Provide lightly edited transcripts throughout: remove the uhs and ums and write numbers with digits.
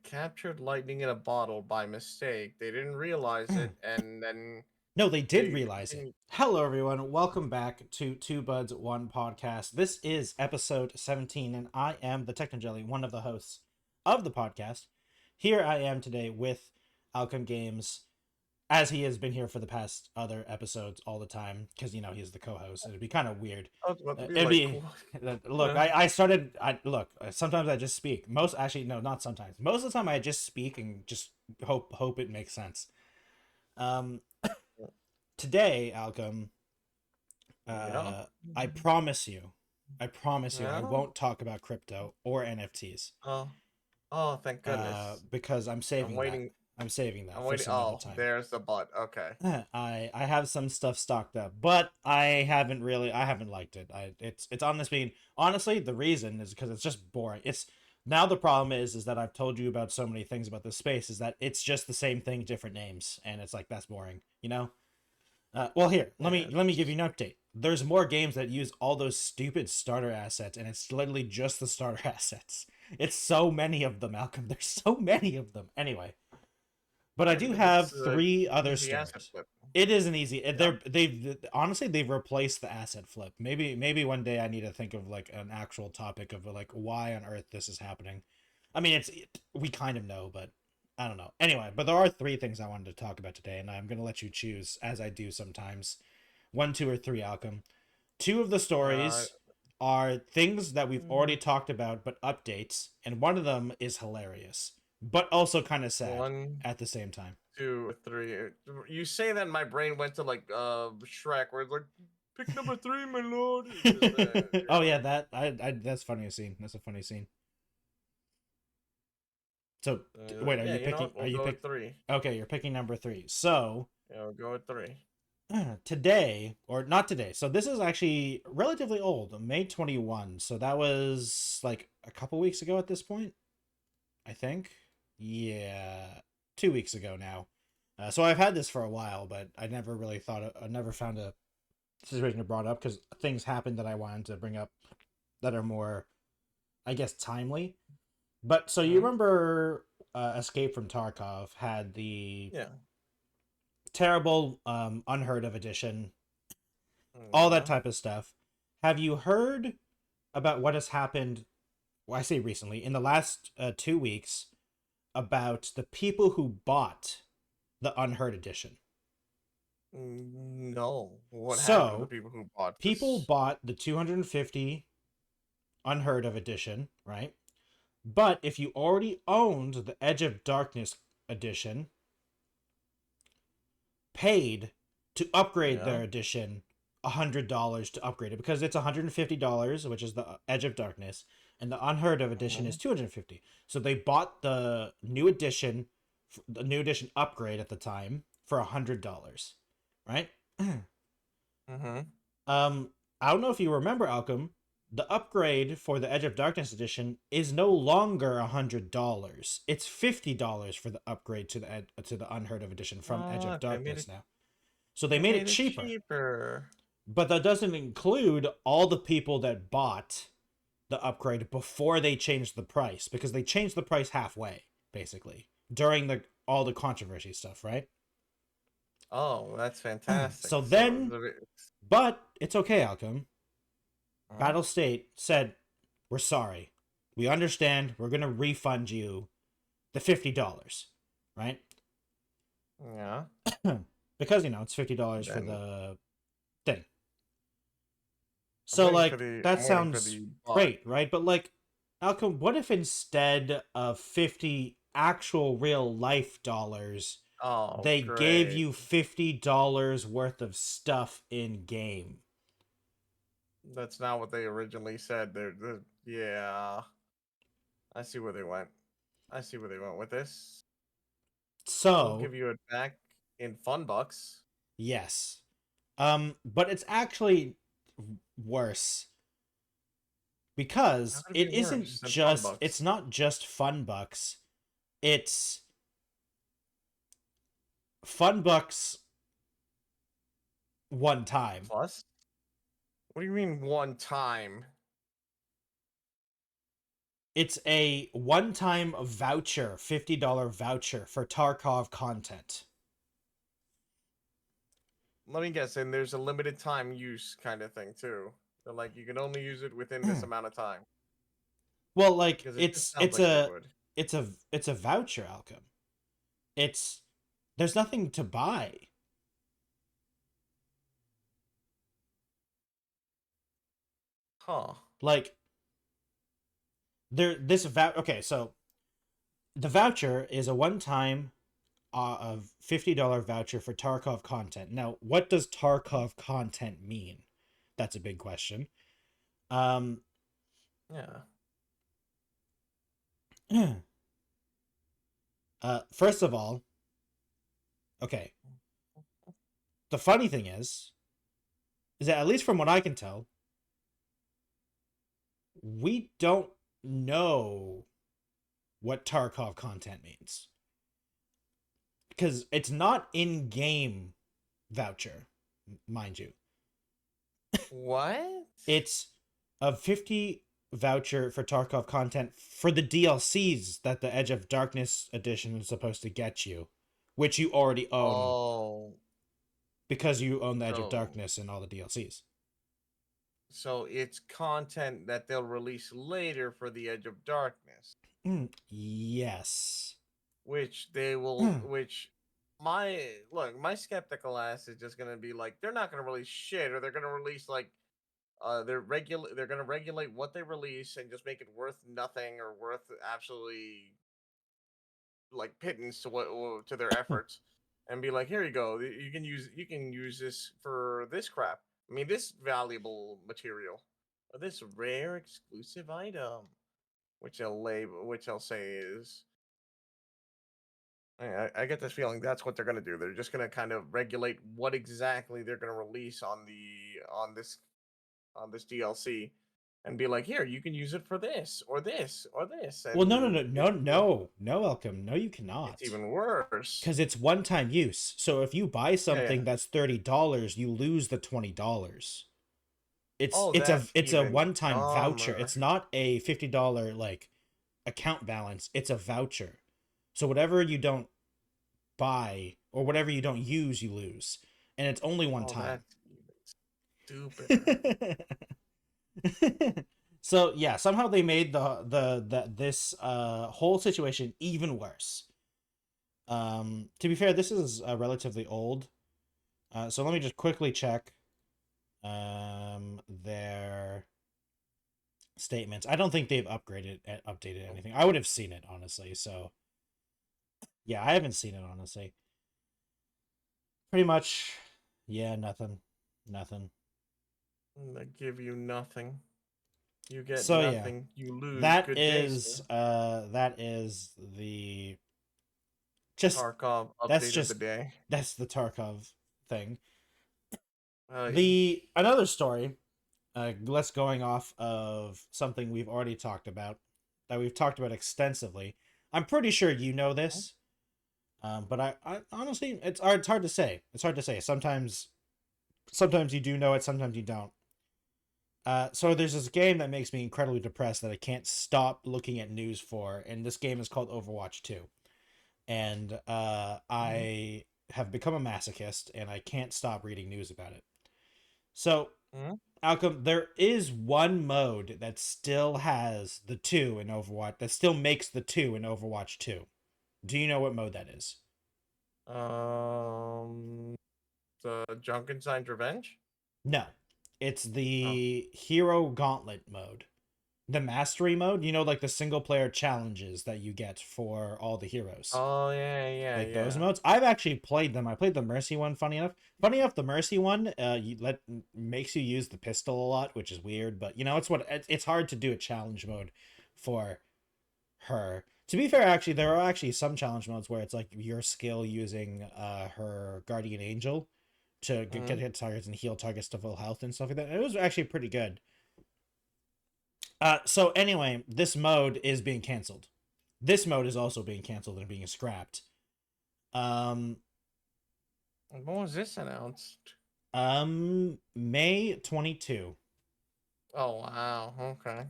captured lightning in a bottle by mistake. They didn't realize it, and then No, they did they realize it. continued. Hello, everyone. Welcome back to Two Buds, One Podcast. This is episode 17, and I am the Technojelly, one of the hosts of the podcast. Here I am today with Alchem Games, as he has been here for the past other episodes all the time, because, you know, he's the co-host. It'd be kind of weird. I was about to be It'd like, be, look, sometimes I just speak. Not sometimes. Most of the time I just speak and just hope it makes sense. Today, Alchem, I promise you, I won't talk about crypto or NFTs. Oh, thank goodness. Because I'm saving I'm waiting. I'm saving that I'm for waiting. some other time. There's the butt. Okay. I have some stuff stocked up, but I haven't liked it. It's honestly, the reason is because it's just boring. Now the problem is that I've told you about so many things about this space is that it's just the same thing, different names, and it's like that's boring, you know? Well, here, let me give you an update. There's more games that use all those stupid starter assets, and it's literally just the starter assets. It's so many of them, Malcolm. There's so many of them. Anyway, but I do have three other stories. It is an easy. They've replaced the asset flip. Maybe one day I need to think of like an actual topic of like why on earth this is happening. I mean, we kind of know, but I don't know. Anyway, but there are three things I wanted to talk about today, and I'm going to let you choose, as I do sometimes. 1, 2, or 3, Alchem. 2 of the stories are things that we've already talked about, but updates, and one of them is hilarious, but also kind of sad at the same time. 2, 3. You say that my brain went to like Shrek, where it's like, pick number 3, my lord. Oh yeah, that's funny scene. That's a funny scene. So wait, are you picking? Are you picking 3? Okay, you're picking number 3. So yeah, we'll go with 3. Today, or not today. So this is actually relatively old, May 21. So that was like a couple weeks ago at this point, I think. Yeah, 2 weeks ago now. So I've had this for a while, but I never really I never found a situation to brought up because things happened that I wanted to bring up that are more, I guess, timely. But so you remember Escape from Tarkov had the terrible unheard of edition, all that type of stuff. Have you heard about what has happened, well, I say recently, in the last 2 weeks, about the people who bought the unheard edition? No. What happened to the people who bought this? People bought the 250 unheard of edition, right? But if you already owned the Edge of Darkness edition, paid to upgrade their edition $100 to upgrade it, because it's $150, which is the Edge of Darkness, and the Unheard of edition is $250. So they bought the new edition upgrade at the time for $100, right? I don't know if you remember, Alchem. The upgrade for the Edge of Darkness edition is no longer $100. It's $50 for the upgrade to the Unheard of edition from Edge of Darkness now. So they made it cheaper. But that doesn't include all the people that bought the upgrade before they changed the price, because they changed the price halfway, basically, during all the controversy stuff, right? Oh, that's fantastic. But it's okay, Alchem. Battle State said, we're sorry. We understand. We're going to refund you the $50, right? Yeah. Because, you know, it's $50 for the thing. So, like, that sounds great, right? But, like, Alchem, what if instead of 50 actual real life dollars, they gave you $50 worth of stuff in game? That's not what they originally said. Yeah. I see where they went. With this. So we'll give you it back in fun bucks. Yes. But it's actually worse. Because it's not just fun bucks. It's fun bucks one time. Plus? What do you mean one time? It's a one-time voucher, $50 voucher for Tarkov content. Let me guess, and there's a limited time use kind of thing too. So like you can only use it within this amount of time. Well, like Because it just sounds like it would. it's a voucher, Alchem. There's nothing to buy. Huh. Like okay, so the voucher is a one-time of $50 voucher for Tarkov content. Now, what does Tarkov content mean? That's a big question. Yeah. First of all, okay. The funny thing is that at least from what I can tell, we don't know what Tarkov content means. Because it's not in-game voucher, mind you. What? It's a 50 voucher for Tarkov content for the DLCs that the Edge of Darkness edition is supposed to get you, which you already own. Oh. Because you own the Edge of Darkness and all the DLCs. So it's content that they'll release later for the Edge of Darkness. Yes. Which they will, my skeptical ass is just gonna be like, they're not gonna release shit, or they're gonna release like, they're gonna regulate what they release and just make it worth nothing or worth absolutely like pittance to their efforts, and be like, here you go, you can use this for this crap. I mean, this valuable material, or this rare exclusive item, which they'll say is. I get this feeling that's what they're gonna do. They're just gonna kind of regulate what exactly they're gonna release on this DLC, and be like, here, you can use it for this or this or this. And well, no, Elcom, no, you cannot. It's even worse because it's one-time use. So if you buy something that's $30, you lose the $20. It's a one-time voucher. It's not a $50 like account balance. It's a voucher. So whatever you don't buy or whatever you don't use, you lose, and it's only one time. Stupid. So yeah, somehow they made this whole situation even worse. To be fair, this is relatively old, so let me just quickly check their statements. I don't think they've updated anything. I would have seen it, honestly. So yeah, I haven't seen it, honestly. Pretty much, yeah, nothing. They give you nothing. You get Yeah. nothing. You lose. That is the Tarkov update of the day. That's the Tarkov thing. Yeah. Another story, let's going off of something we've already talked about, that we've talked about extensively. I'm pretty sure you know this, but I honestly, it's hard to say. It's hard to say. Sometimes you do know it, sometimes you don't. So there's this game that makes me incredibly depressed that I can't stop looking at news for, and this game is called Overwatch 2. And I have become a masochist, and I can't stop reading news about it. So, Alchem, there is one mode that still has the 2 in Overwatch, that still makes the 2 in Overwatch 2. Do you know what mode that is? The Junkenstein's Revenge? No. It's the Hero Gauntlet mode. The Mastery mode, you know, like the single player challenges that you get for all the heroes. Oh, yeah. Like those modes. I've actually played them. I played the Mercy one, funny enough. The Mercy one makes you use the pistol a lot, which is weird, but you know, it's hard to do a challenge mode for her. To be fair, actually, there are actually some challenge modes where it's like your skill using her Guardian Angel to get hit targets and heal targets to full health and stuff like that. It was actually pretty good. So anyway, this mode is being canceled. This mode is also being canceled and being scrapped. When was this announced? May 22. Oh, wow. Okay.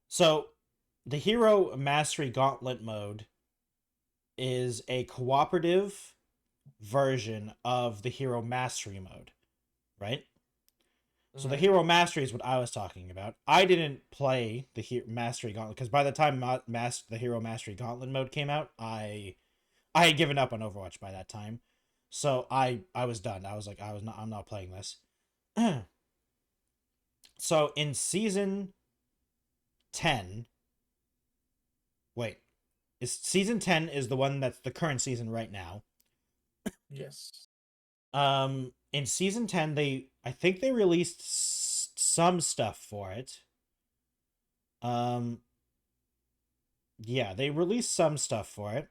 So the Hero Mastery Gauntlet mode is a cooperative version of the Hero Mastery mode, right? So the Hero Mastery is what I was talking about. I didn't play the Mastery Gauntlet because by the time the Hero Mastery Gauntlet mode came out, I had given up on Overwatch by that time. So I was done. I was like, I'm not playing this. So in season 10, wait, season 10 is the one that's the current season right now. Yes. In season 10, I think they released some stuff for it. Yeah, they released some stuff for it.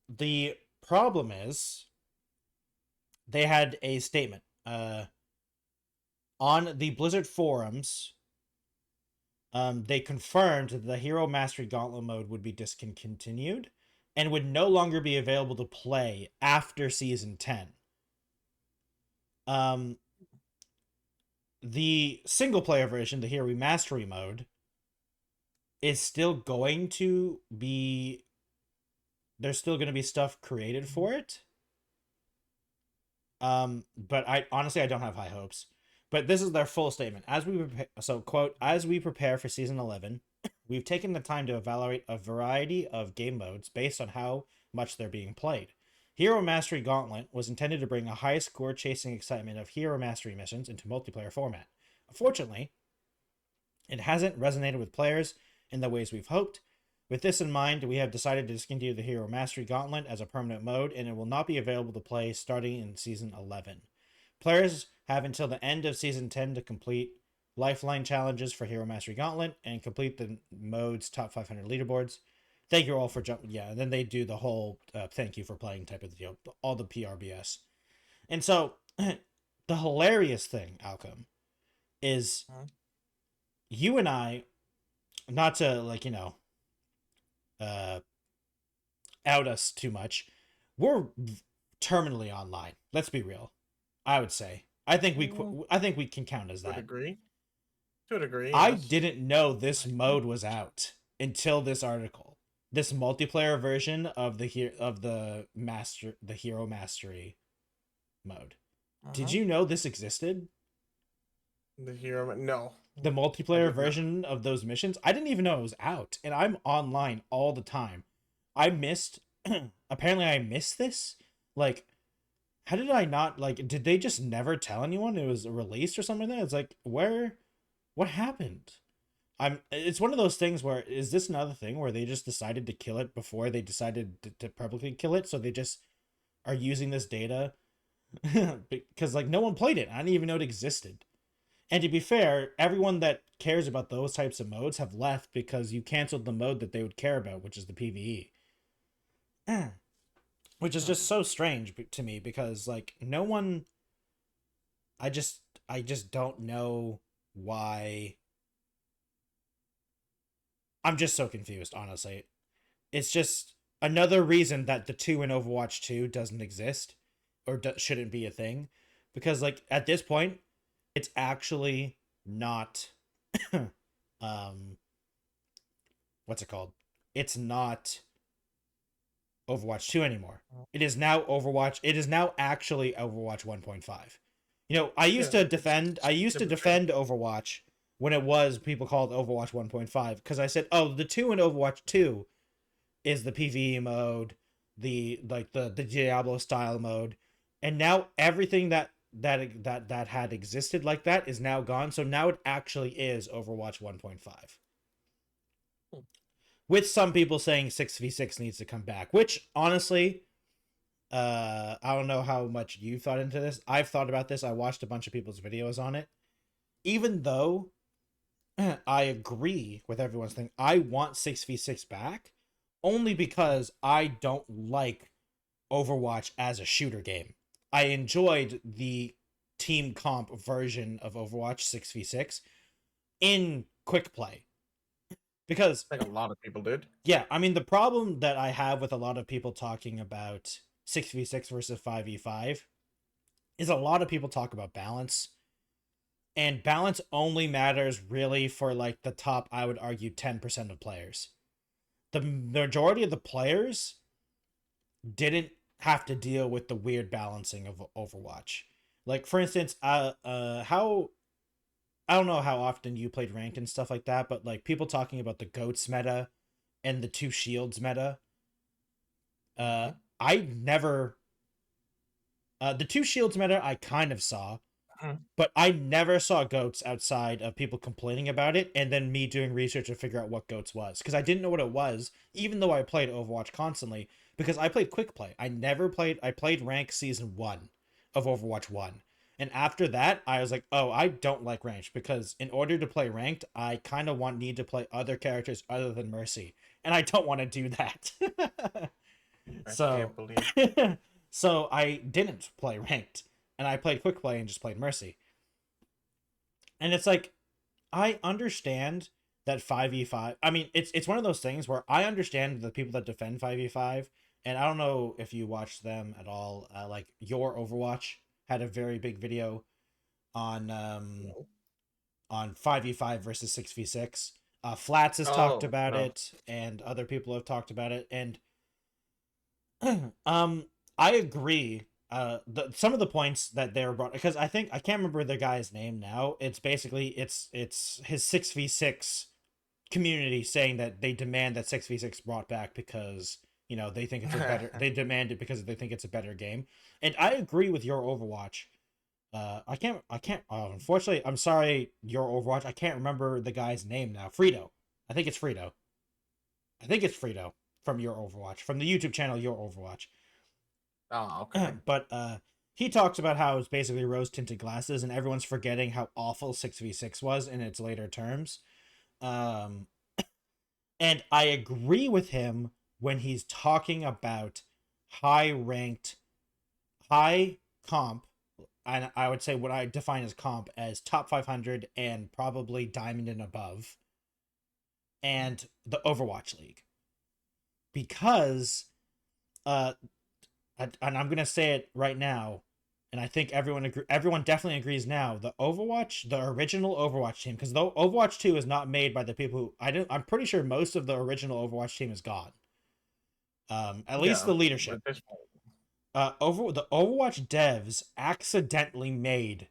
The problem is they had a statement on the Blizzard forums. They confirmed that the Hero Mastery Gauntlet mode would be discontinued and would no longer be available to play after season 10. The single player version, the Hero Mastery mode, is still going to be, there's still going to be stuff created for it. But I don't have high hopes. But this is their full statement. Quote, as we prepare for season 11, we've taken the time to evaluate a variety of game modes based on how much they're being played. Hero Mastery Gauntlet was intended to bring a high score chasing excitement of Hero Mastery missions into multiplayer format. Unfortunately, it hasn't resonated with players in the ways we've hoped. With this in mind, we have decided to discontinue the Hero Mastery Gauntlet as a permanent mode, and it will not be available to play starting in season 11. Players have until the end of season 10 to complete lifeline challenges for Hero Mastery Gauntlet and complete the mode's top 500 leaderboards. Thank you all for jumping. Yeah, and then they do the whole thank you for playing type of deal, all the PRBS. And so the hilarious thing, Alchem, is you and I, not to out us too much, we're terminally online. Let's be real. I would say. I think we can count as that. To a degree. I didn't know this mode was out until this article. This multiplayer version of the Hero Mastery mode. Did you know this existed? No. The multiplayer version of those missions? I didn't even know it was out, and I'm online all the time. Apparently I missed this. Like, how did I not, did they just never tell anyone it was released or something like that? It's like, what happened? It's one of those things where, is this another thing where they just decided to kill it before they decided to publicly kill it? So they just are using this data because no one played it. I didn't even know it existed. And to be fair, everyone that cares about those types of modes have left because you canceled the mode that they would care about, which is the PvE. Which is just so strange to me because no one, I just don't know why. I'm just so confused, honestly. It's just another reason that the 2 in Overwatch 2 doesn't exist or shouldn't be a thing. Because, at this point, it's actually not... what's it called? It's not Overwatch 2 anymore. It is now Overwatch... It is now actually Overwatch 1.5. I used to defend Overwatch when it was people called Overwatch 1.5 because I said, oh, the 2 in Overwatch 2 is the PvE mode, the Diablo style mode, and now everything that had existed like that is now gone. So now it actually is Overwatch 1.5. With some people saying 6v6 needs to come back, which honestly, I don't know how much you thought into this. I've thought about this. I watched a bunch of people's videos on it. Even though I agree with everyone's thing, I want 6v6 back only because I don't like Overwatch as a shooter game. I enjoyed the team comp version of Overwatch 6v6 in quick play. Because a lot of people did. Yeah, I mean, the problem that I have with a lot of people talking about 6v6 versus 5v5 is a lot of people talk about balance. And balance only matters really for like the top, I would argue, 10% of players. The majority of the players didn't have to deal with the weird balancing of Overwatch. Like, for instance, how I don't know how often you played ranked and stuff like that, but like people talking about the goats meta and the 2 shields meta. I never the 2 shields meta I kind of saw, but I never saw goats outside of people complaining about it and then me doing research to figure out what goats was, because I didn't know what it was, even though I played Overwatch constantly, because I played quick play. I played rank season 1 of Overwatch 1. And after that, I was like, oh, I don't like ranked, because in order to play ranked, I kind of need to play other characters other than Mercy. And I don't want to do that. So I didn't play ranked. And I played quick play and just played Mercy. And it's like, I understand that 5v5. I mean, it's one of those things where I understand the people that defend 5v5. And I don't know if you watched them at all. Like, Your Overwatch had a very big video on 5v5 versus 6v6. Flats has talked about it, and other people have talked about it. And I agree. Some of the points that they were brought, because I can't remember the guy's name now. It's basically it's his 6v6 community saying that they demand that 6v6 brought back because, you know, they think it's a better they demand it because they think it's a better game. And I agree with Your Overwatch. I can't unfortunately, I'm sorry, Your Overwatch, I can't remember the guy's name now. Frito. I think it's Frito from Your Overwatch, from the YouTube channel Your Overwatch. Oh, okay. But he talks about how it's basically rose-tinted glasses, and everyone's forgetting how awful 6v6 was in its later terms. And I agree with him when he's talking about high-ranked, high comp, and I would say what I define as comp as top 500 and probably diamond and above, and the Overwatch League. Because, and I'm going to say it right now, and I think everyone definitely agrees now, the original Overwatch team, because though Overwatch 2 is not made by the people who, I'm pretty sure most of the original Overwatch team is gone. At least the leadership. The Overwatch devs accidentally made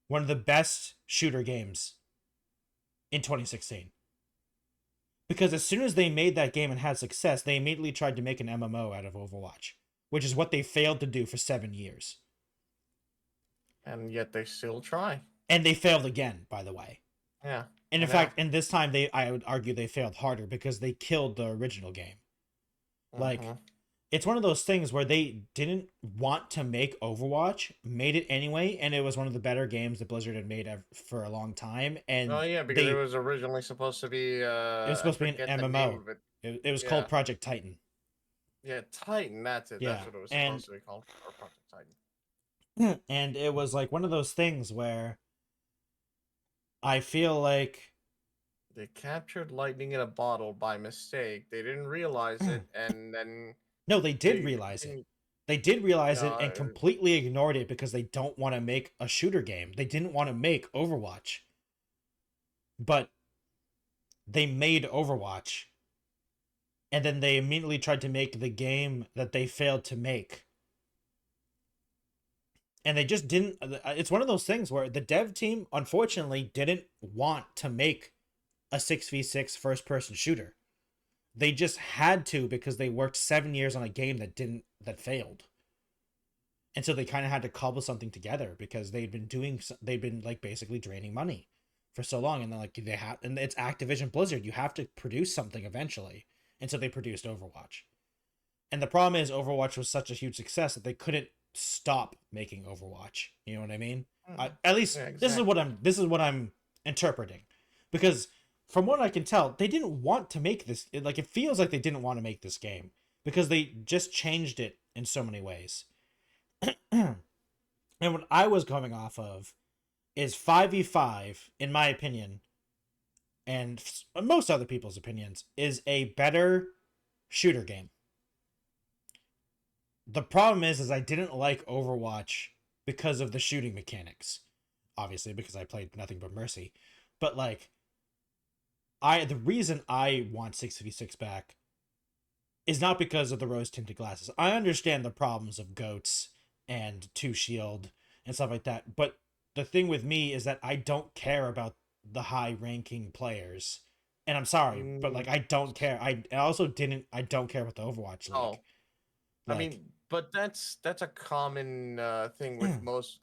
one of the best shooter games in 2016. Because as soon as they made that game and had success, they immediately tried to make an MMO out of Overwatch, which is what they failed to do for 7 years. And yet they still try. And they failed again, by the way. Yeah. And in fact, and this time I would argue they failed harder because they killed the original game. Like, it's one of those things where they didn't want to make Overwatch, made it anyway, and it was one of the better games that Blizzard had made for a long time. And because it was originally supposed to be it was supposed to be an MMO. It was called Project Titan. Yeah, Titan, that's it. Yeah. That's what it was supposed to be called. Or Project Titan. And it was like one of those things where I feel like they captured lightning in a bottle by mistake. They didn't realize it, and then no, they did realize it. They did realize it and completely ignored it because they don't want to make a shooter game. They didn't want to make Overwatch. But they made Overwatch. And then they immediately tried to make the game that they failed to make. And they just didn't. It's one of those things where the dev team, unfortunately, didn't want to make a 6v6 first-person shooter. They just had to because they worked 7 years on a game that failed. And so they kind of had to cobble something together because they'd been like basically draining money for so long. And then like and it's Activision Blizzard. You have to produce something eventually. And so they produced Overwatch. And the problem is Overwatch was such a huge success that they couldn't stop making Overwatch. You know what I mean? At least this is what I'm interpreting. Because from what I can tell, they didn't want to make this. It feels like they didn't want to make this game because they just changed it in so many ways. And what I was going off of is 5v5, in my opinion, and most other people's opinions, is a better shooter game. The problem is I didn't like Overwatch because of the shooting mechanics. obviously, because I played nothing but Mercy. But like, the reason I want 656 back is not because of the rose tinted glasses. I understand the problems of goats and two shield and stuff like that, but the thing with me is that I don't care about the high ranking players. And I'm sorry, but like I don't care. I don't care about the Overwatch League. Oh, I mean, but that's a common thing with most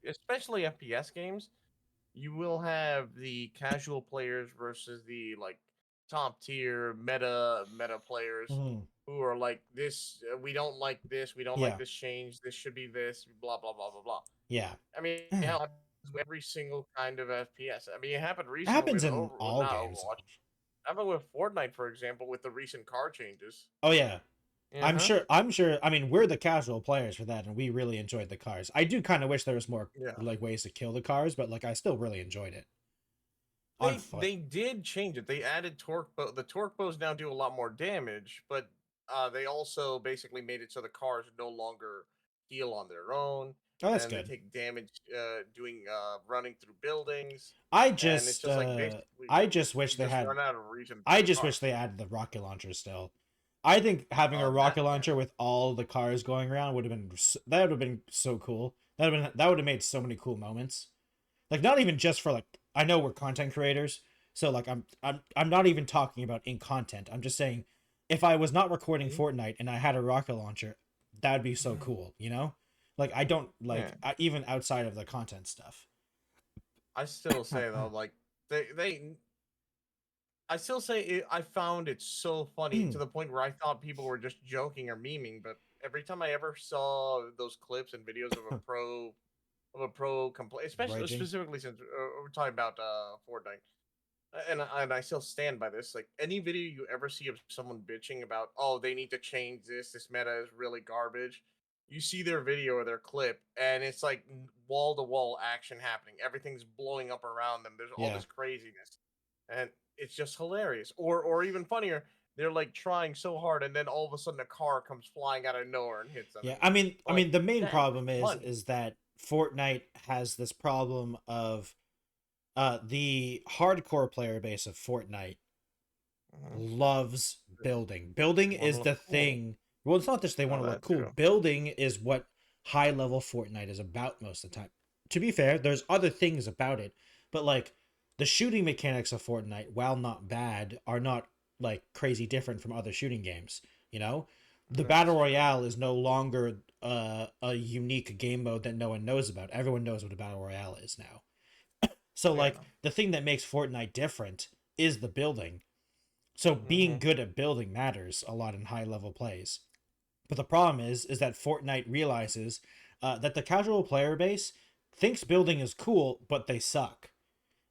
especially FPS games. You will have the casual players versus the like top tier meta players who are like this. We don't like this. We don't like this change. This should be this. Blah blah blah blah blah. Yeah. I mean, hell, every single kind of FPS. I mean, it happened recently. It happens in all games. Overwatch. Happened with Fortnite, for example, with the recent car changes. Oh yeah. I'm sure. I mean, we're the casual players for that, and we really enjoyed the cars. I do kind of wish there was more like ways to kill the cars, but like I still really enjoyed it. They did change it. They added torque bow. The torque bows now do a lot more damage, but they also basically made it so the cars no longer heal on their own. Oh, that's good. They take damage doing running through buildings. I just wish they had. I just wish they added the rocket launcher still. I think having a rocket launcher with all the cars going around would have been so cool. That would have made so many cool moments. Like not even just for like, I know we're content creators, so like I'm not even talking about in content. I'm just saying if I was not recording Fortnite and I had a rocket launcher, that would be so cool, you know? Like I don't like even outside of the content stuff. I still say though, like I still say I found it so funny to the point where I thought people were just joking or memeing. But every time I ever saw those clips and videos of a pro complain, specifically since we're talking about Fortnite, and I still stand by this. Like any video you ever see of someone bitching about, oh, they need to change this meta is really garbage. You see their video or their clip, and it's like wall to wall action happening. Everything's blowing up around them. There's all this craziness, and it's just hilarious. Or even funnier, they're like trying so hard, and then all of a sudden a car comes flying out of nowhere and hits them. Yeah, I mean, the main problem is that Fortnite has this problem of the hardcore player base of Fortnite loves building. Building is the thing. Well, it's not just they want to look cool. True. Building is what high level Fortnite is about most of the time. To be fair, there's other things about it, but like the shooting mechanics of Fortnite, while not bad, are not like crazy different from other shooting games. You know, the battle royale is no longer a unique game mode that no one knows about. Everyone knows what a battle royale is now. So like the thing that makes Fortnite different is the building. So being good at building matters a lot in high level plays. But the problem is that Fortnite realizes that the casual player base thinks building is cool, but they suck.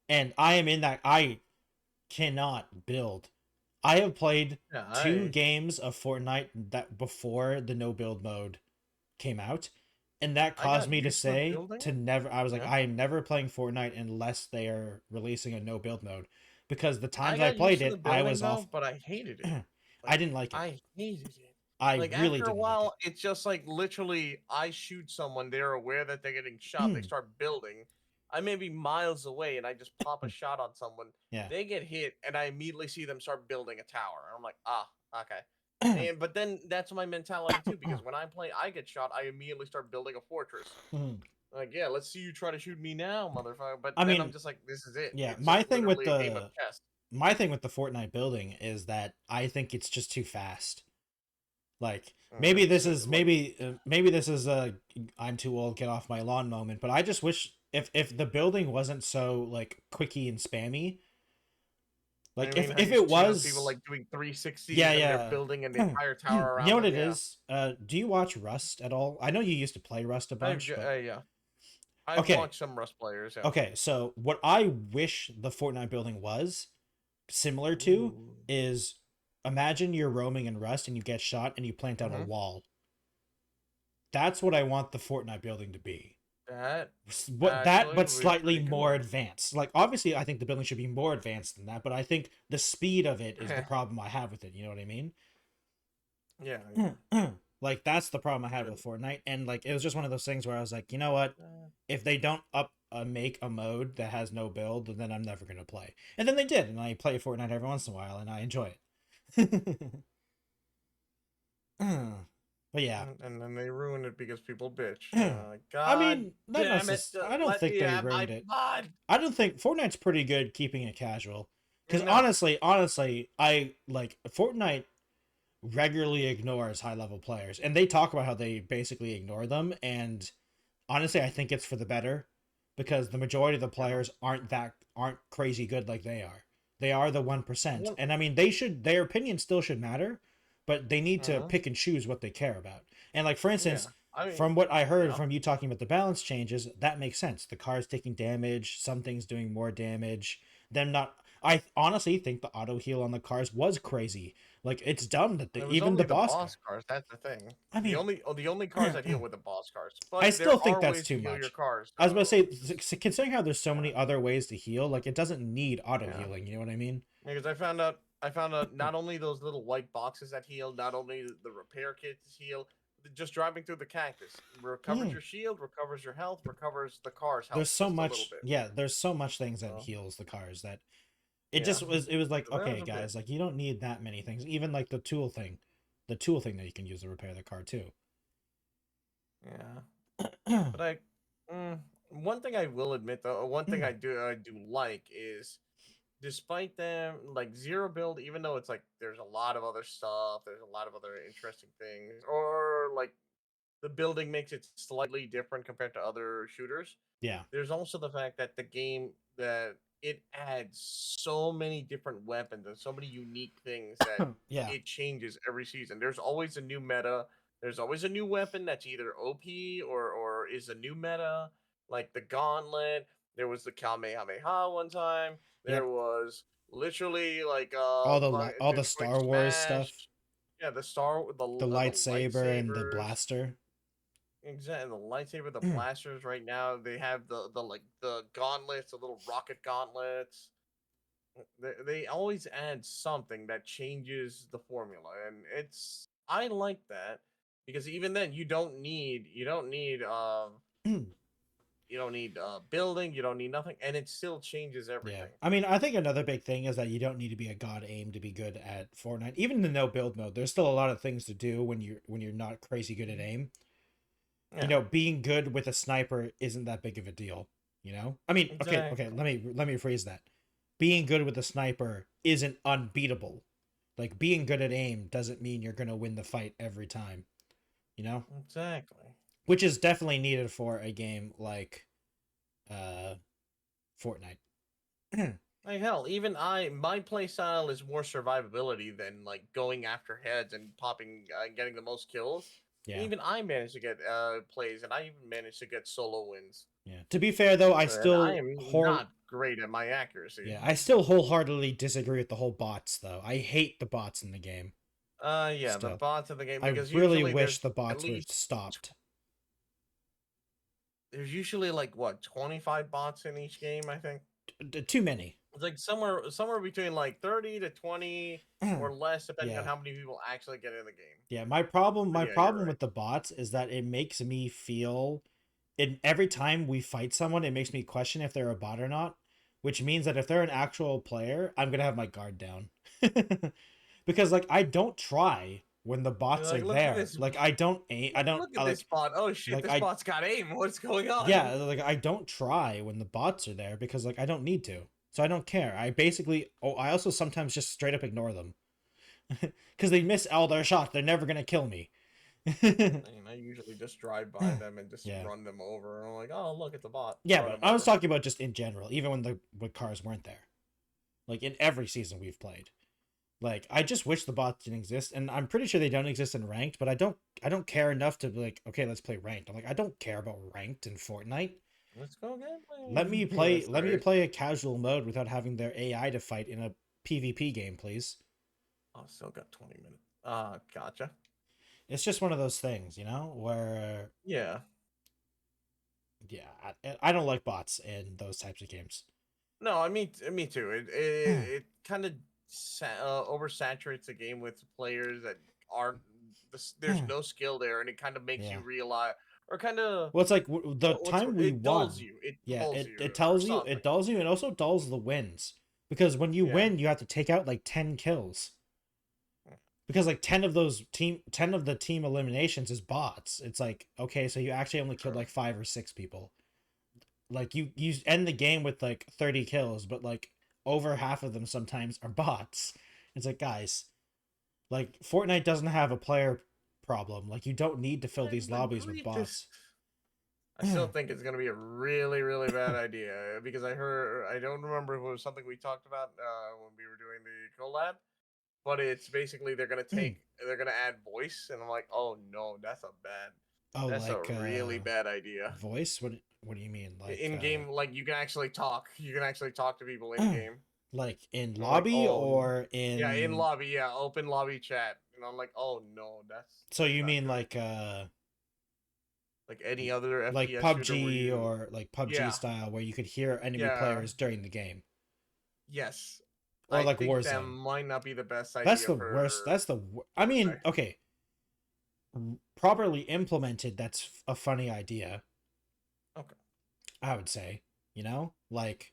And I am in that. I cannot build. I have played 2 games of Fortnite that before the no build mode came out, and that caused me to say to never. I was like, I am never playing Fortnite unless they are releasing a no build mode, because the times I played it, I was off. But I hated it. Like, I didn't like it. I hated it. I really didn't. After a while, it's just like literally, I shoot someone. They're aware that they're getting shot. They start building. I may be miles away, and I just pop a shot on someone. Yeah. They get hit, and I immediately see them start building a tower. I'm like, okay. But then that's my mentality too, because when I play, I get shot. I immediately start building a fortress. Like, yeah, let's see you try to shoot me now, motherfucker. But then I'm just like, this is it. Yeah, it's my thing with the Fortnite building is that I think it's just too fast. Like maybe this is a I'm too old, get off my lawn moment, but I just wish if the building wasn't so like quickie and spammy, like if it was people like doing 360s and they're building an entire tower around. You know what it is? Do you watch Rust at all? I know you used to play Rust a bunch. I've watched some Rust players. Yeah. Okay, so what I wish the Fortnite building was similar to is, imagine you're roaming in Rust and you get shot and you plant down a wall. That's what I want the Fortnite building to be. But slightly more advanced. Like obviously I think the building should be more advanced than that, but I think the speed of it is the problem I have with it. You know what I mean? Yeah. Like that's the problem I had with Fortnite, and like it was just one of those things where I was like, you know what, if they don't make a mode that has no build, then I'm never gonna play. And then they did, and I play Fortnite every once in a while, and I enjoy it. But yeah, and then they ruin it because people bitch. I mean, damn it! I don't think they ruined it. I don't think Fortnite's pretty good keeping it casual. Because honestly, I like Fortnite regularly ignores high level players, and they talk about how they basically ignore them. And honestly, I think it's for the better, because the majority of the players aren't crazy good like they are. They are the 1%, and I mean their opinion still should matter, but they need to pick and choose what they care about. And like for instance, from what I heard from you talking about the balance changes, that makes sense. The car's taking damage, some things doing more damage. Them not. I honestly think the auto heal on the cars was crazy. Like it's dumb that even the boss cars. That's the thing. I mean, the only cars that heal with the boss cars. But I still think that's too much. Your cars, I was about to say, considering how there's so many other ways to heal, like it doesn't need auto healing. You know what I mean? Because I found out not only those little white boxes that heal, not only the repair kits heal. Just driving through the cactus recovers your shield, recovers your health, recovers the car's health. There's so much. Yeah, there's so much things that heals the cars that. It was like, okay, guys, like you don't need that many things. Even like the tool thing that you can use to repair the car too. Yeah. But one thing I will admit though, one thing I do like is, despite them like zero build, even though it's like there's a lot of other stuff, there's a lot of other interesting things, or like the building makes it slightly different compared to other shooters. Yeah. There's also the fact that the game it adds so many different weapons and so many unique things that it changes every season. There's always a new meta. There's always a new weapon that's either OP or is a new meta, like the gauntlet. There was the Kamehameha one time. There was literally like all the Star Wars stuff. Yeah, the lightsaber and the blaster. Exactly, the lightsaber, the blasters. Right now, they have the gauntlets, the little rocket gauntlets. They always add something that changes the formula, and I like that, because even then you don't need building, you don't need nothing, and it still changes everything. Yeah. I mean, I think another big thing is that you don't need to be a god aim to be good at Fortnite. Even the no build mode, there's still a lot of things to do when you're not crazy good at aim. Yeah. You know, being good with a sniper isn't that big of a deal, you know? I mean, okay, let me rephrase that. Being good with a sniper isn't unbeatable. Like, being good at aim doesn't mean you're going to win the fight every time, you know? Exactly. Which is definitely needed for a game like Fortnite. Like hell, even my play style is more survivability than like going after heads and popping, getting the most kills. Yeah. Even I managed to get plays, and I even managed to get solo wins. Yeah. To be fair, though, I am not great at my accuracy. Yeah, I still wholeheartedly disagree with the whole bots, though. I hate the bots in the game. The bots in the game. I really wish the bots were stopped. There's usually like 25 bots in each game, I think. Too many. It's like somewhere between like 30 to 20 or less, depending on how many people actually get in the game. Yeah, my problem with the bots is that it makes me feel, every time we fight someone, it makes me question if they're a bot or not, which means that if they're an actual player, I'm gonna have my guard down. Because like I don't try when the bots are there. Like I don't aim. Look at this bot. Oh shit, like, this bot's got aim. What's going on? Yeah, like I don't try when the bots are there because like I don't need to. So I don't care. I also sometimes just straight up ignore them. Because they miss all their shots. They're never going to kill me. I usually just drive by them and just run them over. And I'm like, oh, look, it's a bot. Yeah, but I was talking about just in general, even when the cars weren't there. Like in every season we've played. Like, I just wish the bots didn't exist. And I'm pretty sure they don't exist in ranked, but I don't care enough to be like, okay, let's play ranked. I'm like, I don't care about ranked in Fortnite. Let's go again. Let me play a casual mode without having their AI to fight in a PvP game, please. Oh, still got 20 minutes. Gotcha. It's just one of those things, you know, where I don't like bots in those types of games. No, I mean, me too. It kind of oversaturates the game with players that aren't. There's no skill there, and it kind of makes you realize, or kind of. Well, it's like the time we it won. dulls you. It Yeah, dulls it tells you, something. it dulls you, and also dulls the wins. Because when you win, you have to take out like 10 kills. Because like 10 of the team eliminations is bots. It's like, okay, so you actually only killed like 5 or 6 people. Like you end the game with like 30 kills, but like over half of them sometimes are bots. It's like, guys, like Fortnite doesn't have a player problem. Like you don't need to fill these lobbies with bots. I still think it's gonna be a really, really bad idea because I don't remember if it was something we talked about when we were doing the collab, but it's basically they're gonna add voice, and I'm like, oh no, that's a really bad idea. Voice? What do you mean? Like in game, like you can actually talk. You can actually talk to people in game. Like in lobby or in in lobby, open lobby chat. And I'm like, oh no, that's so you mean good. Like any other FPS like PUBG or like PUBG style where you could hear enemy players during the game. Yes. Or like Warzone. That might not be the best idea. That's the worst. I mean, okay. Properly implemented, that's a funny idea. Okay. I would say, like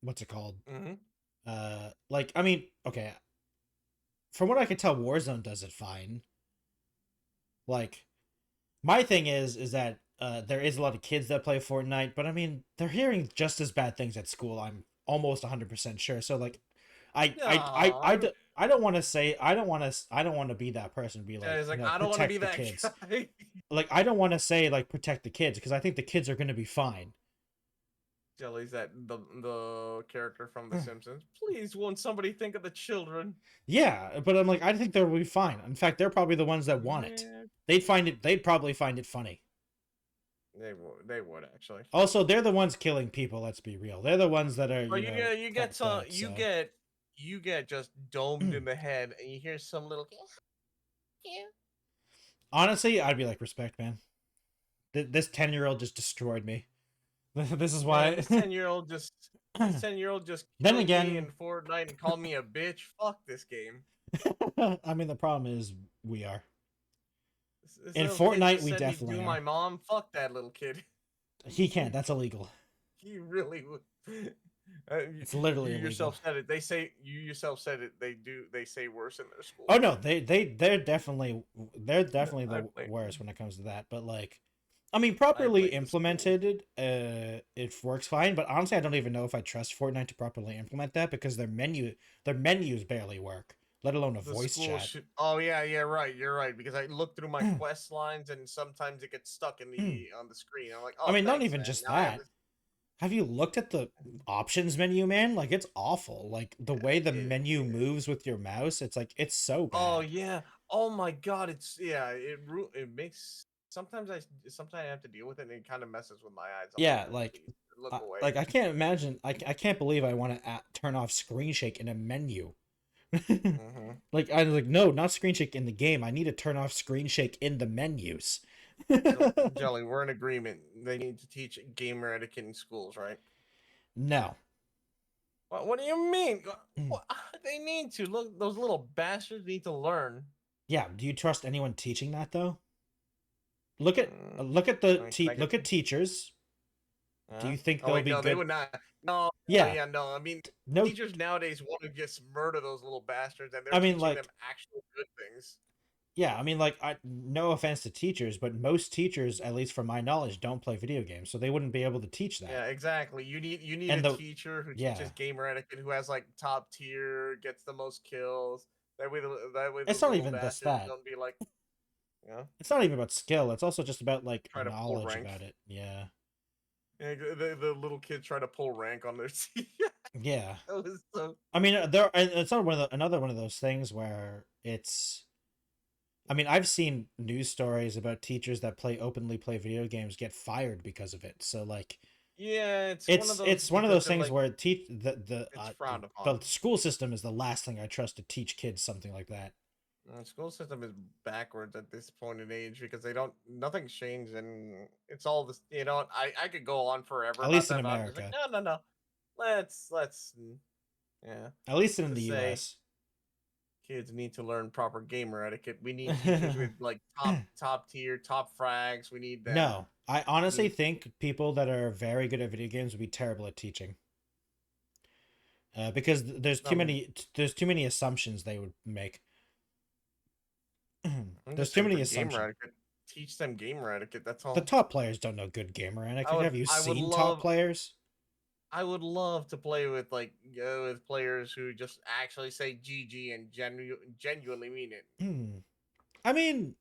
what's it called? Like, I mean, okay. From what I can tell, Warzone does it fine. Like, my thing is that there is a lot of kids that play Fortnite, but I mean, they're hearing just as bad things at school. I'm almost 100% sure. So like, I don't want to be that person to be like, I don't want to be that kids. Guy. Like, I don't want to say like protect the kids because I think the kids are going to be fine. Jelly's that the character from The Simpsons. Please, won't somebody think of the children? Yeah, but I'm like, I think they'll be fine. In fact, they're probably the ones that want it. They'd probably find it funny. They would actually. Also, they're the ones killing people. Let's be real. They're the ones that are. You get just domed in the head, and you hear some little. Yeah. Honestly, I'd be like, respect, man. This 10-year-old just destroyed me. This is why. This 10-year-old just. Then again, me in Fortnite and called me a bitch. Fuck this game. I mean, the problem is we are. In Fortnite, we definitely. My mom. Fuck that little kid. He can't. That's illegal. He really would. It's literally you illegal. yourself said it. You yourself said it. They say worse in their school. Oh no, they're definitely the worst when it comes to that. But like, I mean, properly implemented, it works fine. But honestly, I don't even know if I trust Fortnite to properly implement that because their menus barely work, let alone a voice chat. Oh yeah, right. You're right because I look through my quest lines and sometimes it gets stuck in on the screen. I'm like, oh, I mean, not even just that. Have you looked at the options menu, man? Like, it's awful. Like, the way the menu moves with your mouse, it's like, it's so bad. Oh, yeah. Oh, my God. It makes... Sometimes I have to deal with it, and it kind of messes with my eyes. Yeah, like, I can't imagine... I can't believe I want to turn off screen shake in a menu. Like, I was like, no, not screen shake in the game. I need to turn off screen shake in the menus. Jelly, we're in agreement. They need to teach gamer etiquette in schools, right? No. What do you mean? They need to. Look, those little bastards need to learn. Yeah. Do you trust anyone teaching that though? Look at teachers. Do you think they'll be good? They would not. No. Yeah. No. I mean, no. Teachers nowadays want to just murder those little bastards, and they're teaching them actual good things. Yeah, I mean, like, no offense to teachers, but most teachers, at least from my knowledge, don't play video games, so they wouldn't be able to teach that. Yeah, exactly. You need a teacher who teaches gamer etiquette, who has like top tier, gets the most kills. That way, it's not even just that. Don't be like, it's not even about skill. It's also just about like knowledge about it. Yeah. Yeah, the little kids try to pull rank on their team. Yeah. That was so... I mean, it's not another one of those things where it's. I mean, I've seen news stories about teachers that openly play video games get fired because of it. So like, yeah, it's one of those things where the school system is the last thing I trust to teach kids something like that. The school system is backwards at this point in age because nothing's changed and it's all this. I could go on forever. At least in America. Like, no. Let's yeah. At least in the US. kids need to learn proper gamer etiquette. We need teachers with like top tier, top frags. We need them. No, I honestly think people that are very good at video games would be terrible at teaching. Because there's too many assumptions they would make. There's too many assumptions. Teach them gamer etiquette. That's all. The top players don't know good gamer etiquette. Have you seen top players? I would love to play with with players who just actually say GG and genuinely mean it. I mean,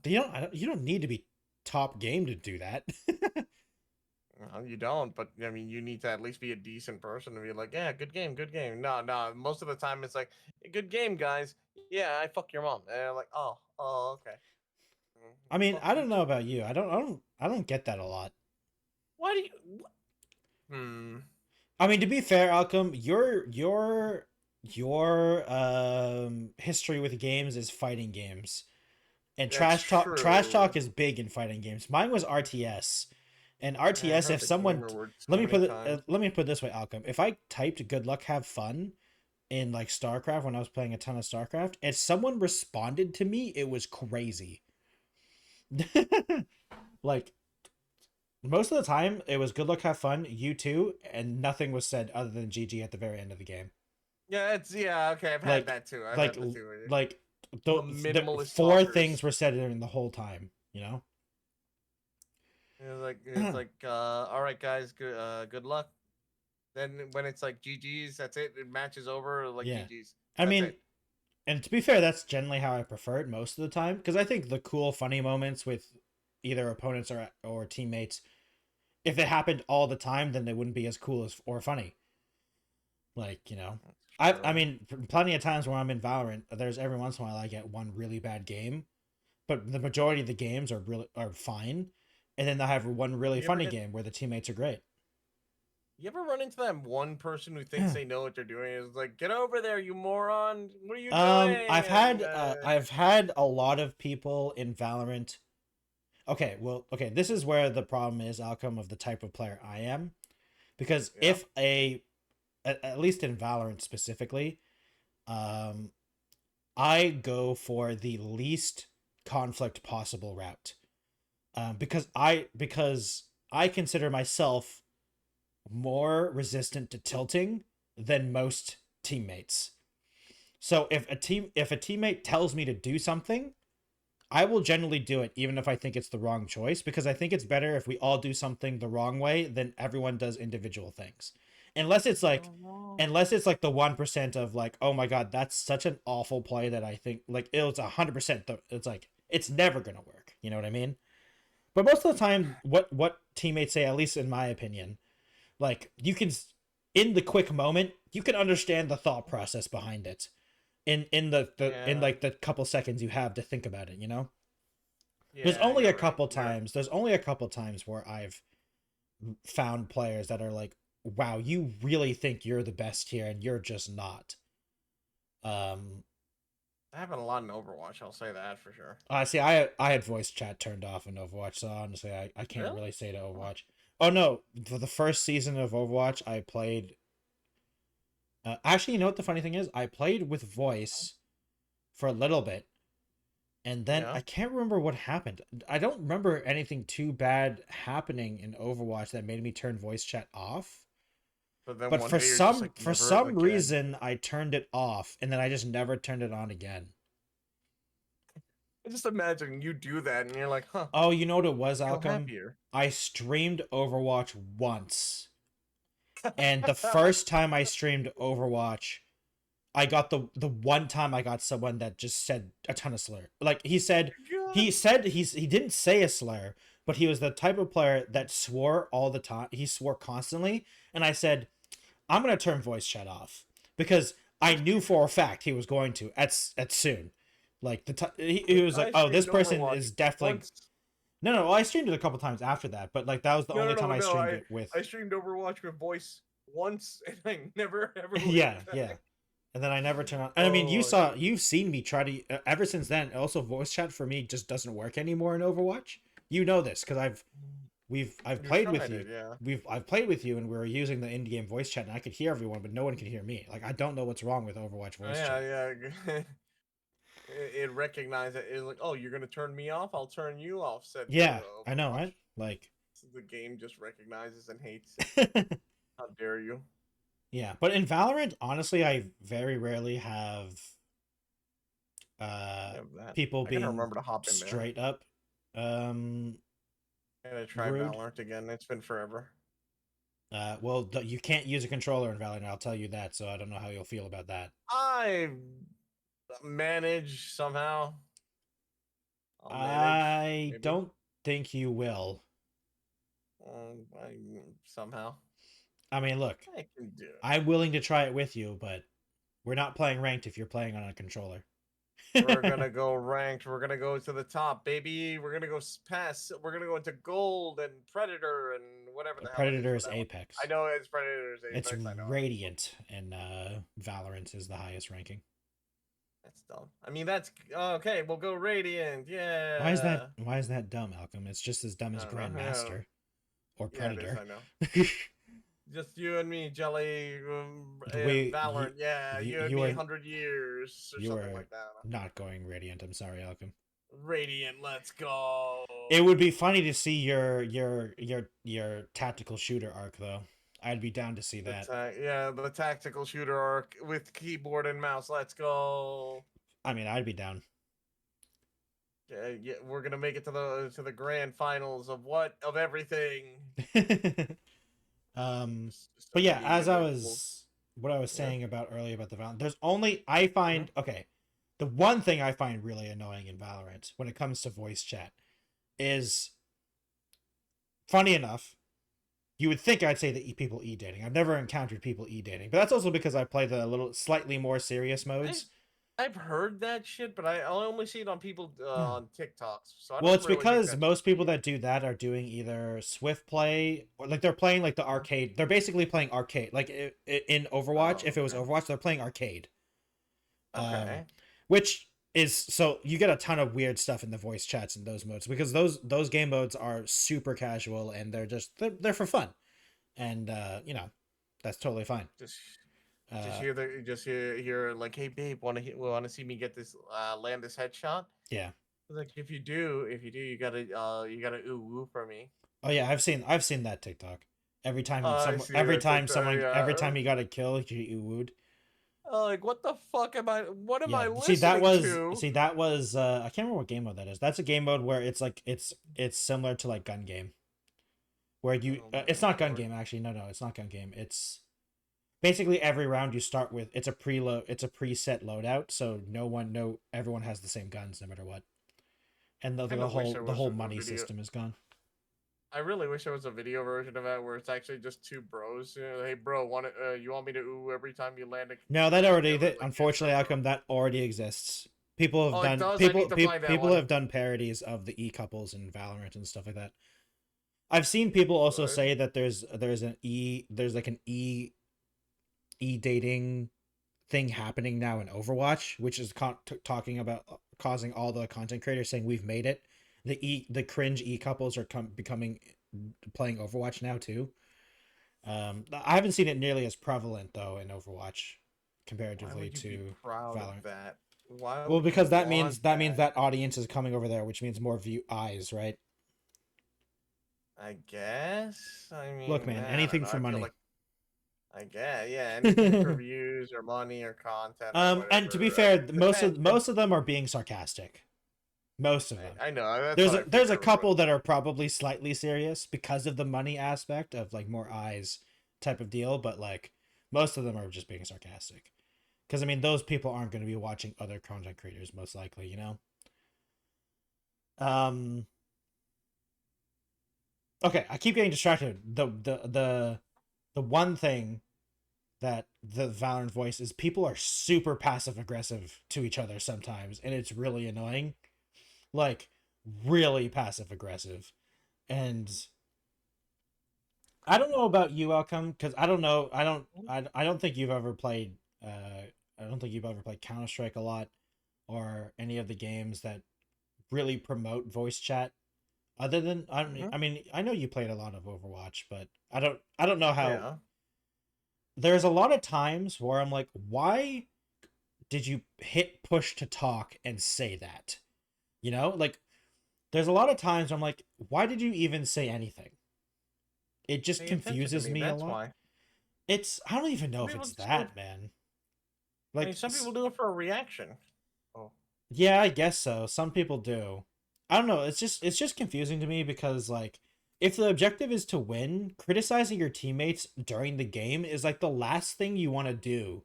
you don't need to be top game to do that. Well, you don't, but I mean, you need to at least be a decent person to be like, yeah, good game, good game. No, most of the time it's like, good game, guys. Yeah, I fuck your mom. And I'm like, oh, okay. I mean, I don't know about you. I don't get that a lot. Why do you? I mean, to be fair, Alchem, your history with games is fighting games, and trash talk is big in fighting games. Mine was RTS, and RTS. If someone let me put it this way, Alchem, if I typed "good luck, have fun" in like StarCraft when I was playing a ton of StarCraft, if someone responded to me, it was crazy. Like, most of the time it was good luck, have fun, you too, and nothing was said other than GG at the very end of the game. Yeah, okay, I've had that too. The four things were said during the whole time, you know? It's like all right guys, good luck. Then when it's like GG's, that's it. It matches over like GG's. I mean, and to be fair, that's generally how I prefer it most of the time, because I think the cool, funny moments with either opponents or teammates, if it happened all the time, then they wouldn't be as cool or funny. Like, you know, I mean, plenty of times where I'm in Valorant, there's every once in a while I get one really bad game, but the majority of the games are fine, and then they'll have one really funny game where the teammates are great. You ever run into that one person who thinks they know what they're doing? It's like, get over there, you moron! What are you doing? I've had a lot of people in Valorant. Okay, this is where the problem is, Alchem, of the type of player I am, because if at least in Valorant specifically, I go for the least conflict possible route, because I consider myself more resistant to tilting than most teammates. So if a teammate tells me to do something, I will generally do it, even if I think it's the wrong choice, because I think it's better if we all do something the wrong way than everyone does individual things. Unless it's like the 1% of like, oh my god, that's such an awful play that I think like it's 100%. It's like, it's never gonna work. You know what I mean? But most of the time, what teammates say, at least in my opinion, like, you can, in the quick moment, you can understand the thought process behind it, in like the couple seconds you have to think about it. You know, there's only a couple times where I've found players that are like, wow, you really think you're the best here, and you're just not. I happen a lot in Overwatch. I'll say that for sure. See, I had voice chat turned off in Overwatch, so honestly, I can't really say to Overwatch. Oh no, for the first season of Overwatch, I played... actually, you know what the funny thing is? I played with voice for a little bit, and then I can't remember what happened. I don't remember anything too bad happening in Overwatch that made me turn voice chat off. But for some reason, I turned it off, and then I just never turned it on again. Just imagine you do that and you're like, huh. Oh, you know what it was, Alchem? I streamed Overwatch once. And the first time I streamed Overwatch, I got the one time I got someone that just said a ton of slur. Like, he didn't say a slur, but he was the type of player that swore all the time. He swore constantly. And I said, I'm going to turn voice chat off, because I knew for a fact he was going to at soon. Like, he was like, oh, this person is definitely... No, I streamed it a couple times after that, but like that was the only time I streamed it with. I streamed Overwatch with voice once, and I never ever. Yeah. And then I never turn on. And I mean, you've seen me try to ever since then. Also, voice chat for me just doesn't work anymore in Overwatch. You know this because I've You played with tried you. it, yeah. I've played with you, and we were using the in-game voice chat, and I could hear everyone, but no one could hear me. Like, I don't know what's wrong with Overwatch voice chat. Yeah. It recognized it. It's like, oh, you're gonna turn me off? I'll turn you off. Said Yeah, I know, right? Like, the game just recognizes and hates. How dare you? Yeah, but in Valorant, honestly, I very rarely have people being remember to hop in there. straight up. I'm gonna try rude. Valorant again. It's been forever. Well, you can't use a controller in Valorant. I'll tell you that. So I don't know how you'll feel about that. I manage somehow. I don't think you will. Somehow. I mean, look, I can do it. I'm willing to try it with you, but we're not playing ranked if you're playing on a controller. We're gonna go ranked. We're gonna go to the top, baby. We're gonna go past. We're gonna go into gold and predator and whatever the hell. Predator is Apex. I know it's predator's Apex. It's I know. Radiant, and Valorant is the highest ranking. That's dumb. I mean, that's okay. We'll go Radiant. Yeah. Why is that dumb, Alchem? It's just as dumb as Grandmaster or Predator. Yeah, it is, I know. Just you and me, Jelly. Valorant. You and me, 100 years or something like that. Not going Radiant. I'm sorry, Alchem. Radiant, let's go. It would be funny to see your tactical shooter arc, though. I'd be down to see that. The tactical shooter arc with keyboard and mouse. Let's go. I mean, I'd be down. Yeah, we're gonna make it to the grand finals of everything. But yeah, as I was saying about earlier about the Valorant, the one thing I find really annoying in Valorant when it comes to voice chat is, funny enough, you would think I'd say that people e-dating. I've never encountered people e-dating, but that's also because I play the slightly more serious modes. I've heard that shit, but I only see it on people on TikToks. So it's because most people that do that are doing either Swift play or like they're playing like the arcade. They're basically playing arcade, like in Overwatch. If it was Overwatch, they're playing arcade. Okay. Which is so you get a ton of weird stuff in the voice chats in those modes because those game modes are super casual and they're for fun, and that's totally fine. Just hear like, hey babe, want to see me get this land this headshot? Yeah. Like if you do, you gotta ooh woo for me. Oh yeah, I've seen that TikTok. Every time you got a kill, you ooh wooed. Like what the fuck am I? What am I listening to? That was I can't remember what game mode that is. That's a game mode where it's like it's similar to like gun game, where you it's not gun game actually. No, it's not gun game. It's basically every round you start with it's a preset loadout, so everyone has the same guns no matter what, and the whole money system is gone. I really wish there was a video version of that where it's actually just two bros. Hey, bro, you want me to ooh every time you land a... No, unfortunately, Alchem, that already exists. People have have done parodies of the e-couples in Valorant and stuff like that. I've seen people also say that there's an e-dating thing happening now in Overwatch, which is talking about causing all the content creators saying we've made it. The cringe e-couples are playing Overwatch now too. I haven't seen it nearly as prevalent though in Overwatch comparatively to Valorant. Well, because that means that audience is coming over there, which means more eyes, right? I guess. I mean, look, man, anything for money. I guess, yeah, anything for views or money or content. And to be fair, most of them are being sarcastic. Most of them. I know. There's a couple that are probably slightly serious because of the money aspect of like more eyes type of deal, but like most of them are just being sarcastic. Because I mean, those people aren't going to be watching other content creators most likely, you know. Okay, I keep getting distracted. The one thing that the Valorant voice is, people are super passive aggressive to each other sometimes, and it's really annoying. Like really passive aggressive. And I don't know about you, Alchem, because I don't think you've ever played Counter-Strike a lot or any of the games that really promote voice chat Other than Mhm. I mean, I know you played a lot of Overwatch, but I don't know how. Yeah. There's a lot of times where I'm like, why did you hit push to talk and say that? You know, like there's a lot of times where I'm like, why did you even say anything? It just Pay attention to confuses me. me a That's lot. why. I don't even know Some if people it's just do it. that, man. I Like mean, some people do it for a reaction. Oh, yeah, I guess so. Some people do. I don't know. It's just confusing to me because like if the objective is to win, criticizing your teammates during the game is like the last thing you want to do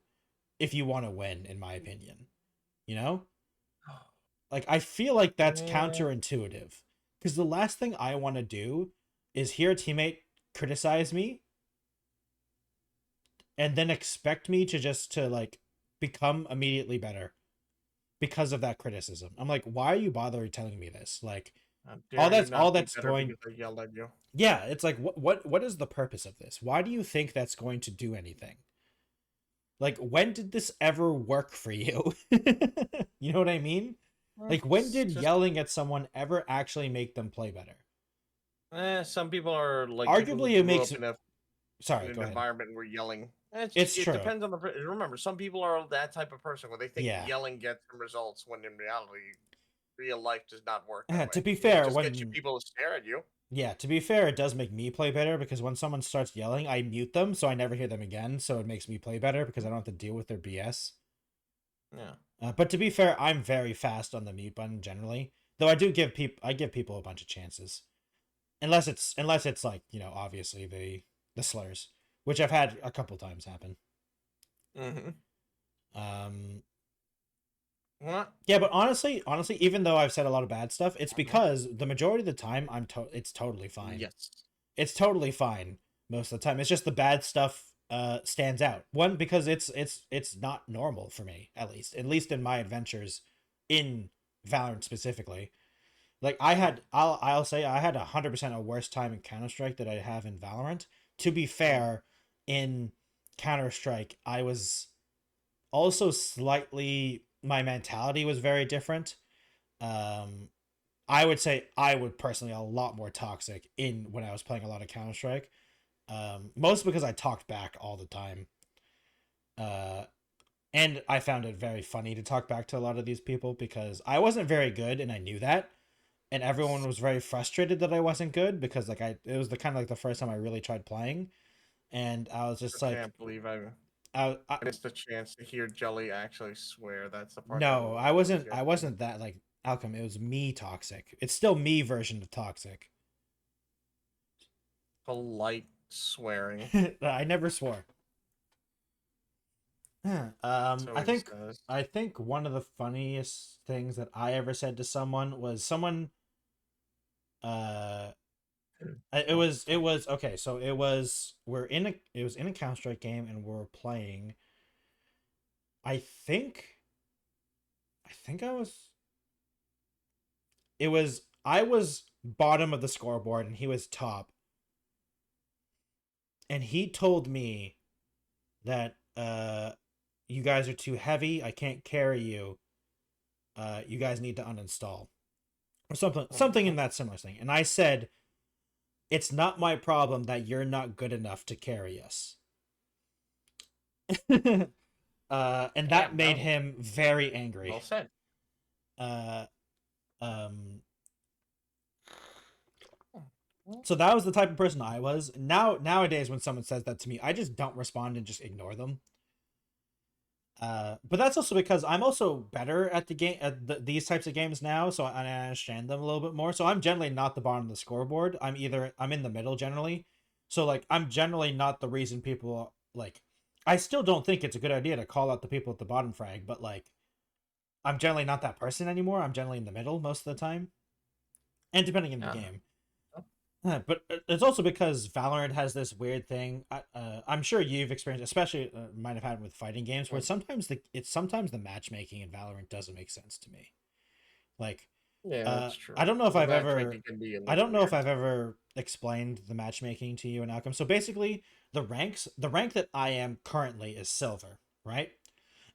if you want to win, in my opinion. You know? Like I feel like that's yeah. counterintuitive because the last thing I want to do is hear a teammate criticize me and then expect me to just to like become immediately better because of that criticism. I'm like, why are you bothering telling me this? Like How all dare you all not be that's better going because I yelled at you? yeah, it's like what is the purpose of this? Why do you think that's going to do anything? Like when did this ever work for you? You know what I mean? Like when It's did just yelling at someone ever actually make them play better? some people are like people who Arguably it grew makes up it. in Sorry, an go ahead. environment where yelling. It's It true. depends on remember, some people are that type of person where they think Yeah. yelling gets them results when in reality, real life does not work that To way. be It fair, just gets you when people to stare at you. yeah, to be fair, it does make me play better because when someone starts yelling, I mute them so I never hear them again. So it makes me play better because I don't have to deal with their BS. Yeah. But to be fair, I'm very fast on the mute button generally. Though I do give people a bunch of chances, unless it's like obviously the slurs, which I've had a couple times happen. Mm-hmm. Um, What? yeah, but honestly, even though I've said a lot of bad stuff, it's because the majority of the time it's totally fine. Yes. It's totally fine most of the time. It's just the bad stuff stands out. One, because it's not normal for me, at least in my adventures in Valorant specifically. Like I'll say I had 100% a worse time in Counter-Strike than I have in Valorant. To be fair, in Counter-Strike, I was also slightly my mentality was very different. Um I would say I would personally a lot more toxic in when I was playing a lot of Counter-Strike. Mostly because I talked back all the time. Uh and I found it very funny to talk back to a lot of these people because I wasn't very good and I knew that. And everyone was very frustrated that I wasn't good because like it was the kind of like the first time I really tried playing. And I was I just like can't believe I missed a chance to hear Jelly actually swear. That's the part that no, will I always wasn't get I me. wasn't that like Alchem. It was me toxic. It's still me version of toxic. Polite swearing. I never swore. So I he think says. one of the funniest things that I ever said to someone was someone uh it was okay, so it was it was in a Counter-Strike game and we're playing. I think I was I was bottom of the scoreboard and he was top. And he told me that you guys are too heavy, I can't carry you. You guys need to uninstall. Or something in that similar thing. And I said, it's not my problem that you're not good enough to carry us. And that made him very angry. Well said. Um so that was the type of person I was. Nowadays when someone says that to me, I just don't respond and just ignore them. But that's also because I'm also better at the game at these types of games now, so I understand them a little bit more. So I'm generally not the bottom of the scoreboard. I'm in the middle generally. So like I'm generally not the reason people like. I still don't think it's a good idea to call out the people at the bottom frag, but like I'm generally not that person anymore. I'm generally in the middle most of the time, and depending on the game. But it's also because Valorant has this weird thing. I'm sure you've experienced, especially might have had with fighting games, where sometimes the matchmaking in Valorant doesn't make sense to me. Like, yeah, that's true. I don't know if I've ever Weird. Explained the matchmaking to you and Alchem. So basically, the rank that I am currently is silver, right?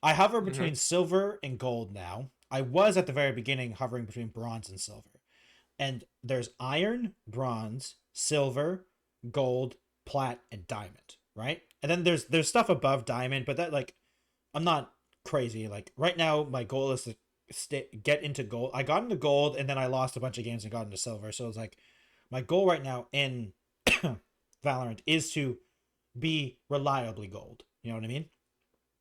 I hover between silver and gold now. I was at the very beginning hovering between bronze and silver. And there's iron, bronze, silver, gold, plat, and diamond, right? And then there's stuff above diamond, but that, like, I'm not crazy. Like, right now my goal is to get into gold. I got into gold and then I lost a bunch of games and got into silver. So it's like my goal right now in Valorant is to be reliably gold. You know what I mean?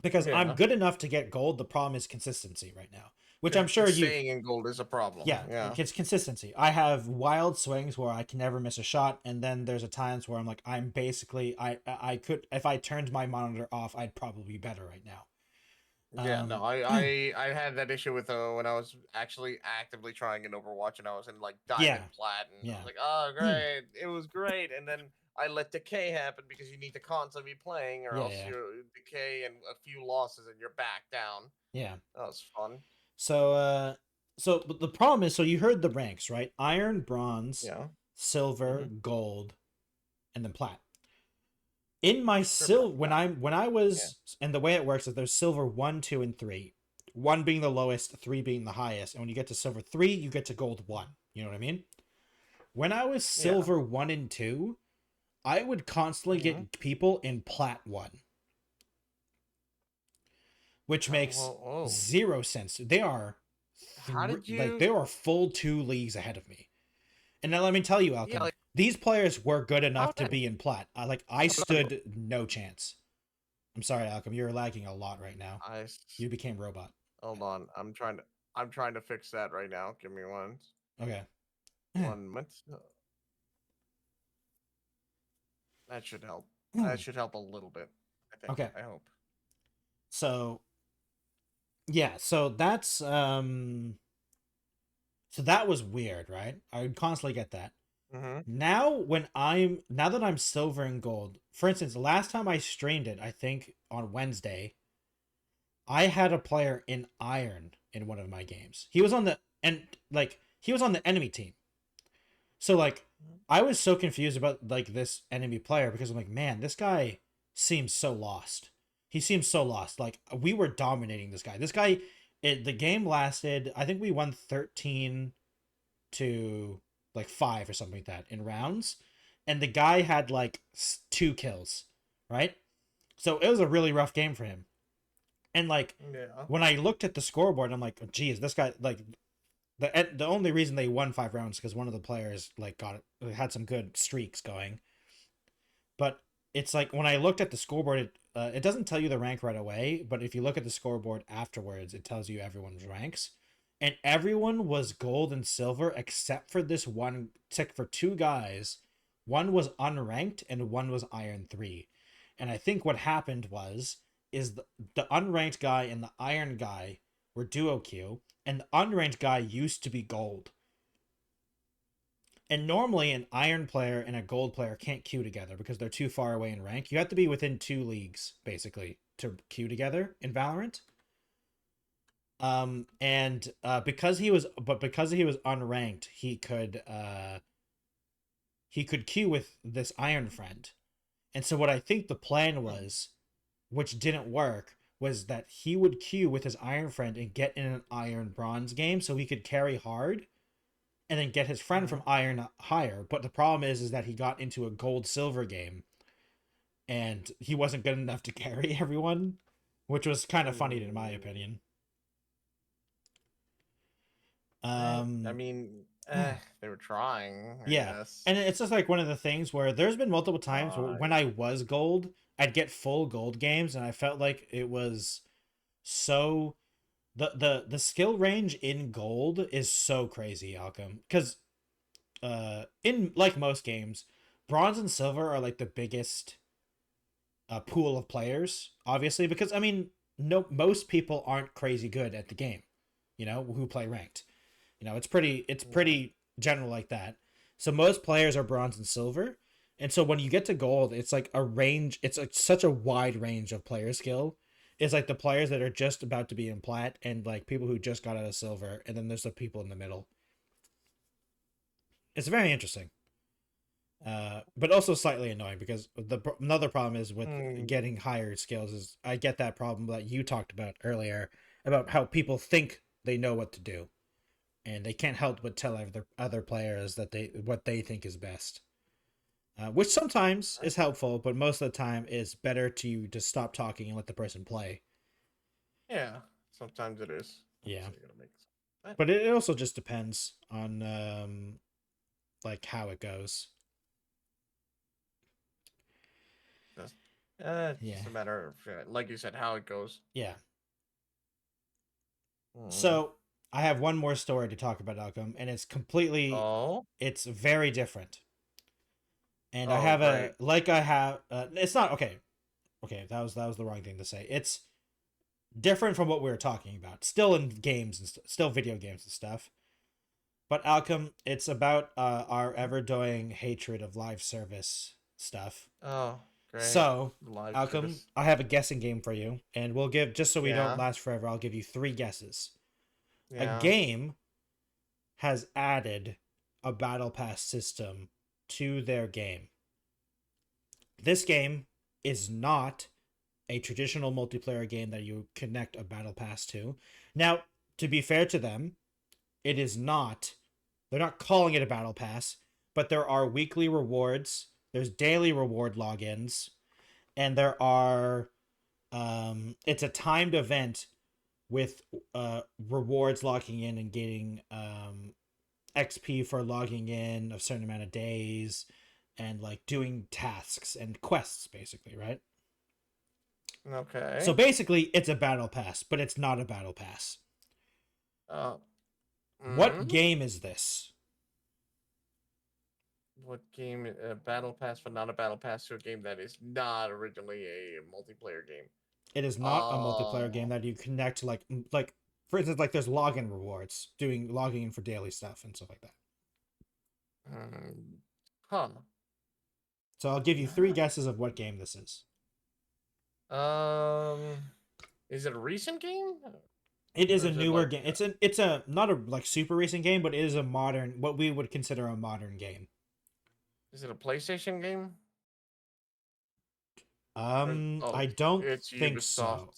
Because I'm good enough to get gold. The problem is consistency right now, which I'm sure staying in gold is a problem. Yeah, it's consistency. I have wild swings where I can never miss a shot, and then there's a times where I'm like, I'm basically I could, if I turned my monitor off, I'd probably be better right now. Yeah, no, I had that issue with when I was actually actively trying in Overwatch, and I was in like diamond plat, and I was like, oh great, it was great, and then I let decay happen because you need to constantly be playing, or else you decay and a few losses and you're back down. Yeah, that was fun. So so the problem is, so you heard the ranks, right? Iron, bronze, silver, gold, and then plat. In my when I was, and the way it works is there's silver 1, 2, and 3. 1 being the lowest, 3 being the highest, and when you get to silver 3, you get to gold 1. You know what I mean? When I was silver 1 and 2, I would constantly get people in plat 1, which makes zero sense. They are they are full 2 leagues ahead of me. And now let me tell you, Alchem, these players were good enough to be in plat. I stood no chance. I'm sorry, Alchem, you're lagging a lot right now. You became robot. Hold on, I'm trying to fix that right now. Give me one. Okay. 1 minute. That should help. That should help a little bit, I think. Okay. I hope. So, yeah, so that's so that was weird, right? I would constantly get that. Now that I'm silver and gold, for instance, the last time I streamed it, I think on Wednesday, I had a player in iron in one of my games. He was on the enemy team. So like I was so confused about like this enemy player because I'm like, man, this guy seems so lost. He seems so lost. Like we were dominating this guy. The game lasted, I think we won 13 to like 5 or something like that in rounds. And the guy had like 2 kills, right? So it was a really rough game for him. And like when I looked at the scoreboard, I'm like, oh, geez, this guy, like the only reason they won 5 rounds because one of the players like had some good streaks going. But it's like when I looked at the scoreboard, it doesn't tell you the rank right away, but if you look at the scoreboard afterwards, it tells you everyone's ranks. And everyone was gold and silver except for this one, except for 2 guys. One was unranked and one was iron 3. And I think what happened is the unranked guy and the iron guy were duo queue, and the unranked guy used to be gold. And normally an iron player and a gold player can't queue together because they're too far away in rank. You have to be within 2 leagues basically to queue together in Valorant. Because he was unranked, he could queue with this iron friend. And so what I think the plan was, which didn't work, was that he would queue with his iron friend and get in an iron bronze game so he could carry hard and then get his friend from iron higher. But the problem is that he got into a gold silver game and he wasn't good enough to carry everyone, which was kind of funny in my opinion. I mean, they were trying, I guess. And it's just like one of the things where there's been multiple times where when I was gold, I'd get full gold games and I felt like it was so the skill range in gold is so crazy, Alchem, because in like most games, bronze and silver are like the biggest pool of players, obviously, because I mean most people aren't crazy good at the game, you know, who play ranked. You know, it's pretty general like that. So most players are bronze and silver. And so when you get to gold, it's like a range. It's like such a wide range of player skill. It's like the players that are just about to be in plat and like people who just got out of silver. And then there's the people in the middle. It's very interesting. But also slightly annoying because another problem is with getting higher skills is I get that problem that you talked about earlier about how people think they know what to do. and they can't help but tell other players that what they think is best. Which sometimes is helpful, but most of the time is better to just stop talking and let the person play. Yeah, sometimes it is. Yeah. So but it also just depends on like how it goes. It's just a matter of, like you said, how it goes. Yeah. So I have one more story to talk about, Alchem, and it's completely, it's very different. And I have it's not, okay, that was the wrong thing to say. It's different from what we were talking about. Still in games and still video games and stuff. But Alchem, it's about our ever-doing hatred of live service stuff. Oh, great. So, Alchem, I have a guessing game for you, and we'll give, just so we don't last forever, I'll give you 3 guesses. A game has added a battle pass system to their game. This game is not a traditional multiplayer game that you connect a battle pass to. Now, to be fair to them, it is not, they're not calling it a battle pass, but there are weekly rewards, there's daily reward logins, and there are, it's a timed event with rewards logging in and getting XP for logging in a certain amount of days and like doing tasks and quests, basically, right? Okay. So basically, it's a battle pass, but it's not a battle pass. What game is this? What game? A battle pass, but not a battle pass to a game that is not originally a multiplayer game. It is not a multiplayer game that you connect to, like for instance, like there's login rewards, logging in for daily stuff and stuff like that. So I'll give you 3 guesses of what game this is. Is it a recent game? It is a newer game. It's a not a like super recent game, but it is a modern, what we would consider a modern game. Is it a PlayStation game? I don't think so.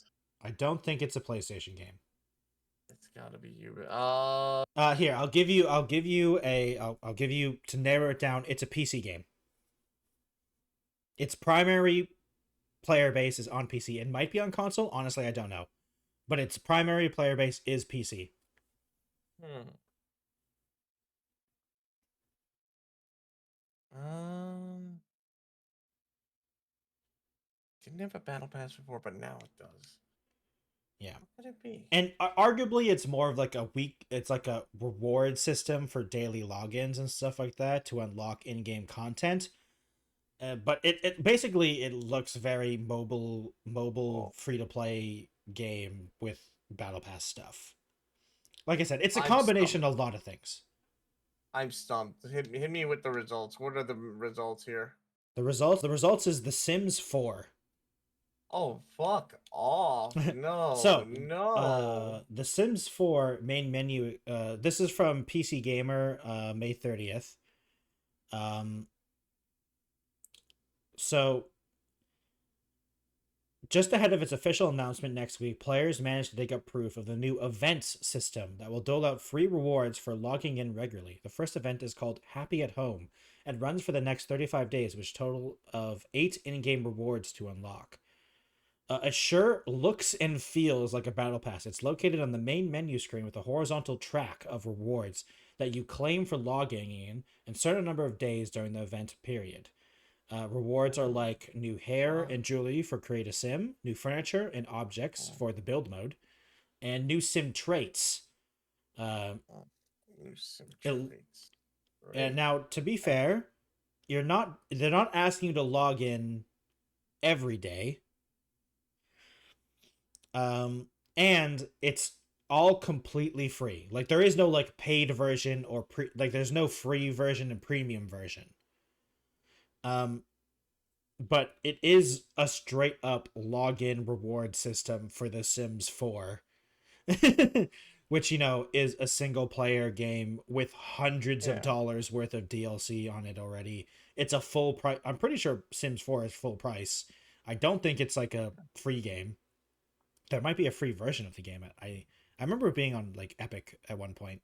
I don't think it's a PlayStation game. It's got to be Ubisoft. Here, I'll give you to narrow it down. It's a PC game. Its primary player base is on PC. It might be on console. Honestly, I don't know. But its primary player base is PC. Didn't have a battle pass before, but now it does. Yeah. What could it be? And arguably, it's more of like it's like a reward system for daily logins and stuff like that to unlock in-game content. But it basically, it looks very mobile free-to-play game with battle pass stuff. Like I said, it's a combination of a lot of things. I'm stumped. Hit me with the results. What are the results here? The results is The Sims 4. Oh, fuck off. No. So, no. The Sims 4 main menu, this is from PC Gamer, May 30th. So, just ahead of its official announcement next week, players managed to dig up proof of the new events system that will dole out free rewards for logging in regularly. The first event is called Happy at Home and runs for the next 35 days, which total of 8 in-game rewards to unlock. It sure looks and feels like a battle pass. It's located on the main menu screen with a horizontal track of rewards that you claim for logging in a certain number of days during the event period. Rewards are like new hair and jewelry for Create a Sim, new furniture and objects for the build mode, and new sim traits. New sim traits. Right. And now, to be fair, they're not asking you to log in every day. And it's all completely free. Like, there is no like paid version or there's no free version and premium version. But it is a straight up login reward system for The Sims 4, which, is a single player game with hundreds of dollars worth of DLC on it already. It's a full price. I'm pretty sure Sims 4 is full price. I don't think it's like a free game. There might be a free version of the game. I remember it being on like Epic at one point.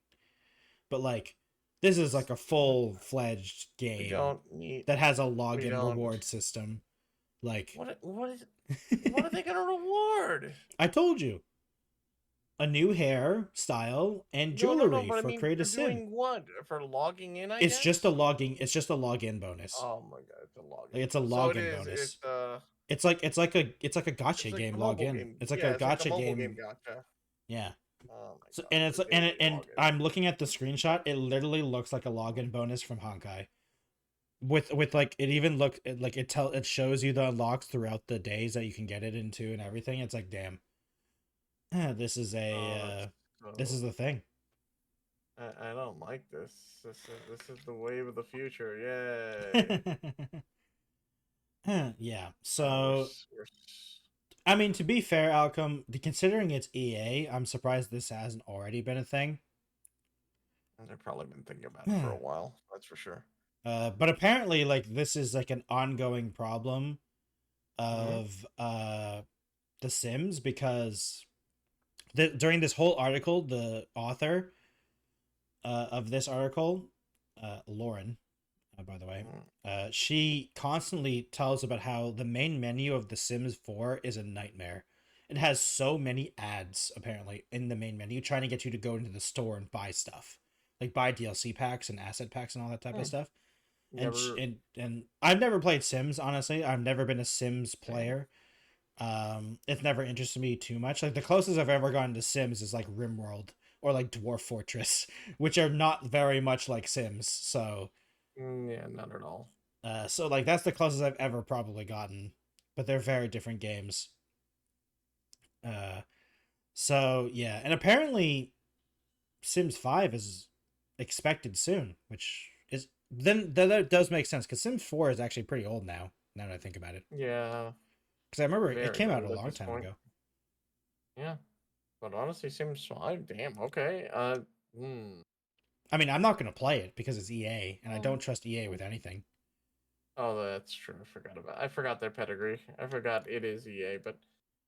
but like this is like a full-fledged We game don't need. that has a We login don't. reward system. Like What are they gonna reward? I told you, a new hair style and No, jewelry but I for mean, create a for sim. doing what? For logging in, I It's guess? just a logging. It's just a login bonus. Oh my god, it's a login. Like, it's a So it login is, bonus. It's It's like a gotcha it's like game a mobile login. game. It's like Yeah, a it's like gotcha mobile game. gotcha. Yeah. Oh my So god. and it's the and daily login. I'm looking at the screenshot. It literally looks like a login bonus from Honkai. With like it even look like it shows you the unlocks throughout the days that you can get it into and everything. It's like, damn. This is this is the thing. I don't like this. This is the wave of the future. Yay. Yeah. So We're I mean, to be fair, Alchem, considering it's EA, I'm surprised this hasn't already been a thing. they've probably been thinking about it for a while. That's for sure. But apparently, like, this is like an ongoing problem of The Sims, because during this whole article, the author of this article, Lauren, by the way, she constantly tells about how the main menu of The Sims 4 is a nightmare. It has so many ads, apparently, in the main menu, trying to get you to go into the store and buy stuff. Like, buy DLC packs and asset packs and all that type of stuff. And I've never played Sims, honestly. I've never been a Sims player. It's never interested me too much. Like, the closest I've ever gotten to Sims is like RimWorld or like Dwarf Fortress, which are not very much like Sims. So yeah, not at all. So like that's the closest I've ever probably gotten, but they're very different games. So yeah, and apparently Sims 5 is expected soon, which is then that does make sense, because Sims 4 is actually pretty old now that I think about it. Yeah. Because I remember it Very came out a old at long this time point. ago. Yeah. But honestly, Sims 5, damn, okay. I mean, I'm not going to play it because it's EA, and I don't trust EA with anything. Oh, that's true. I forgot their pedigree. I forgot it is EA, but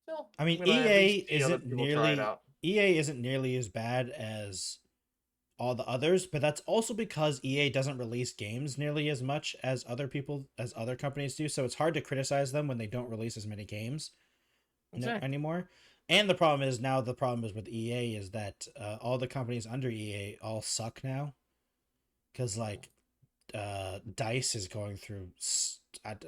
still. I mean, I'm gonna at EA least see other isn't people try it nearly out. EA isn't nearly as bad as all the others, but that's also because EA doesn't release games nearly as much as other companies do. So it's hard to criticize them when they don't release as many games anymore. And the problem is with EA is that all the companies under EA all suck now, because like DICE is going through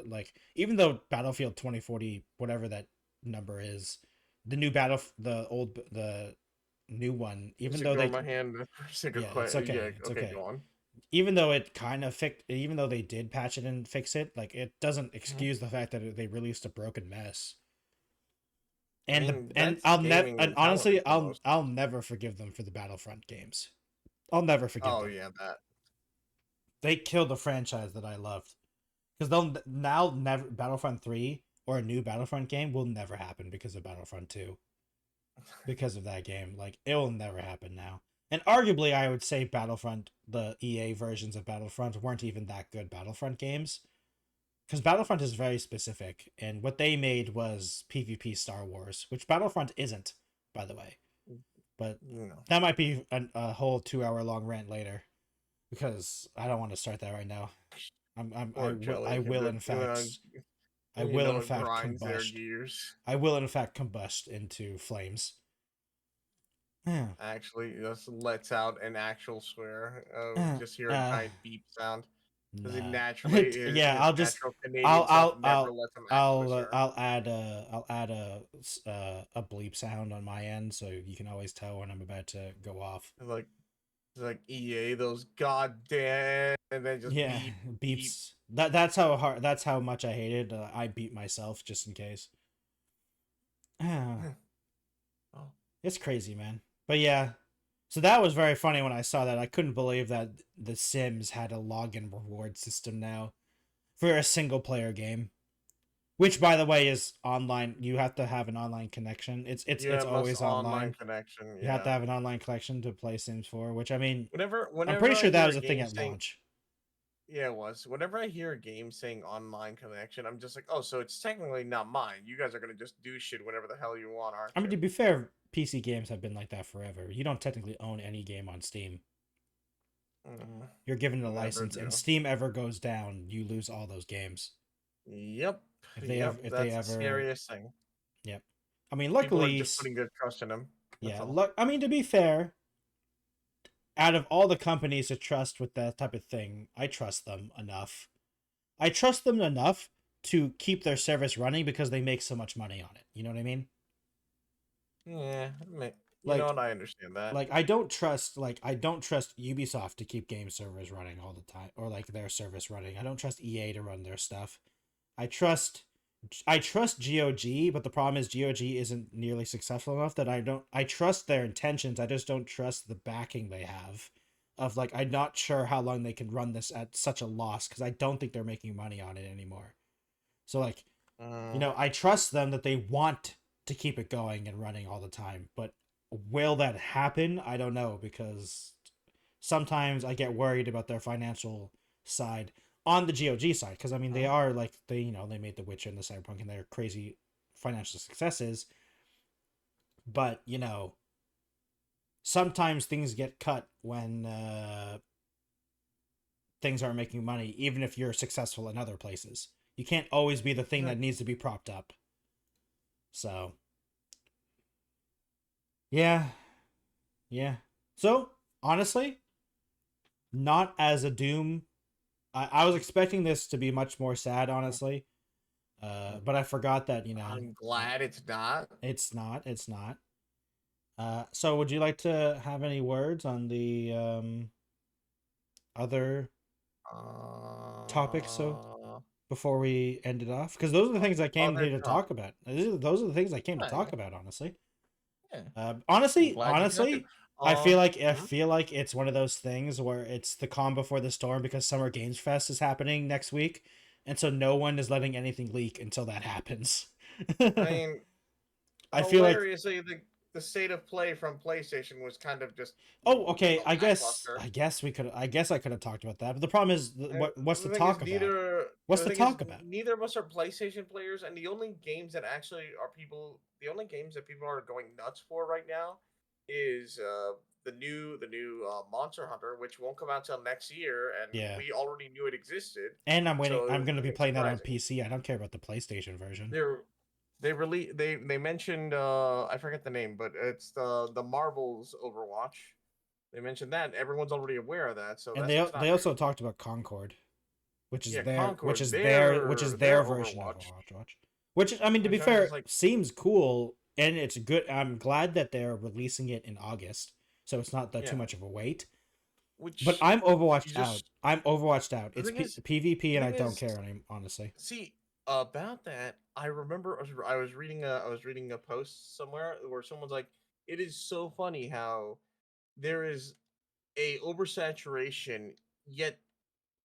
like, even though Battlefield 2040, whatever that number is, the new one, even though my hand it's okay. go on. Even though it kind of even though they did patch it and fix it, like, it doesn't excuse the fact that they released a broken mess. And honestly, I'll never forgive them for the Battlefront games. I'll never forgive them. Oh yeah, that They killed the franchise that I loved, because Battlefront 3 or a new Battlefront game will never happen because of Battlefront 2. Because of that game, like, it will never happen now. And arguably, I would say Battlefront, the EA versions of Battlefront, weren't even that good Battlefront games, because Battlefront is very specific, and what they made was PvP Star Wars, which Battlefront isn't, by the way. But that might be a whole 2-hour-long rant later, because I don't want to start that right now. I will in fact combust into flames. Actually, just lets out an actual swear. Just hear a giant beep sound. Because it naturally is. Yeah, I'll add a bleep sound on my end, so you can always tell when I'm about to go off. Like EA, those goddamn, and then just beeps. That's how much I hated. I beat myself just in case. It's crazy, man. But yeah, so that was very funny when I saw that. I couldn't believe that The Sims had a login reward system now for a single player game, which, by the way, is online. You have to have an online connection. It's always online connection. You have to have an online connection to play Sims 4, which, I mean, whenever I'm pretty sure that was a thing at launch. Yeah, it was. Whenever I hear a game saying online connection, I'm just like, oh, so it's technically not mine. You guys are going to just do shit whenever the hell you want, aren't you? I mean, to be fair, PC games have been like that forever. You don't technically own any game on Steam. You're given a Never license, do. and Steam ever goes down, you lose all those games. Yep. If they Yep. ever, if they That's the ever, scariest thing. yep. I mean, People are luckily, just putting good trust in them. That's yeah. all. I mean, to be fair, out of all the companies to trust with that type of thing, I trust them enough. I trust them enough to keep their service running because they make so much money on it. You know what I mean? Yeah. You Like, know what? I understand that. like I don't trust Ubisoft to keep game servers running all the time, or like their service running. I don't trust EA to run their stuff. I trust GOG, but the problem is GOG isn't nearly successful enough that I trust their intentions. I just don't trust the backing they have. Of like, I'm not sure how long they can run this at such a loss because I don't think they're making money on it anymore. So like, I trust them that they want to keep it going and running all the time, but will that happen? I don't know, because sometimes I get worried about their financial side on the GOG side, because I mean they are like they made The Witcher and the Cyberpunk and they're crazy financial successes, but sometimes things get cut when things aren't making money, even if you're successful in other places. You can't always be the thing that needs to be propped up. So yeah. So honestly, not as a doom. I was expecting this to be much more sad, honestly. But I forgot that, I'm glad it's not. It's not. So would you like to have any words on the other topics, so before we end it off? Because those are the things I came here to talk about. Those are the things I came to talk about, honestly. Yeah. Honestly, I feel mhm. like it's one of those things where it's the calm before the storm, because Summer Games Fest is happening next week, and so no one is letting anything leak until that happens. I mean, I feel like hilariously, the state of play from PlayStation was kind of just okay, I guess lackluster. I could have talked about that, but the problem is what's The to thing is, talk about? What's to talk about? neither of us are PlayStation players, and the only games that actually the only games that people are going nuts for right now is the new Monster Hunter, which won't come out till next year, and Yeah. we already knew it existed. And I'm waiting. So I'm going to be playing that on surprising. PC. I don't care about the PlayStation version. They mentioned I forget the name, but it's the Marvel's Overwatch. They mentioned that everyone's already aware of that, so And that's just not they very also talked about Concord, which is Concord, their version of Overwatch. Overwatch. Which, I mean, to be Which I was just fair, like, seems cool, and it's good. I'm glad that they're releasing it in August, so it's not that too yeah, much of a wait. But which I'm you Overwatched out. just I'm Overwatched out. the It's thing is PvP, the and I thing don't is care anymore, honestly. see about that. I remember I was reading a post somewhere where someone's like, it is so funny how there is a oversaturation yet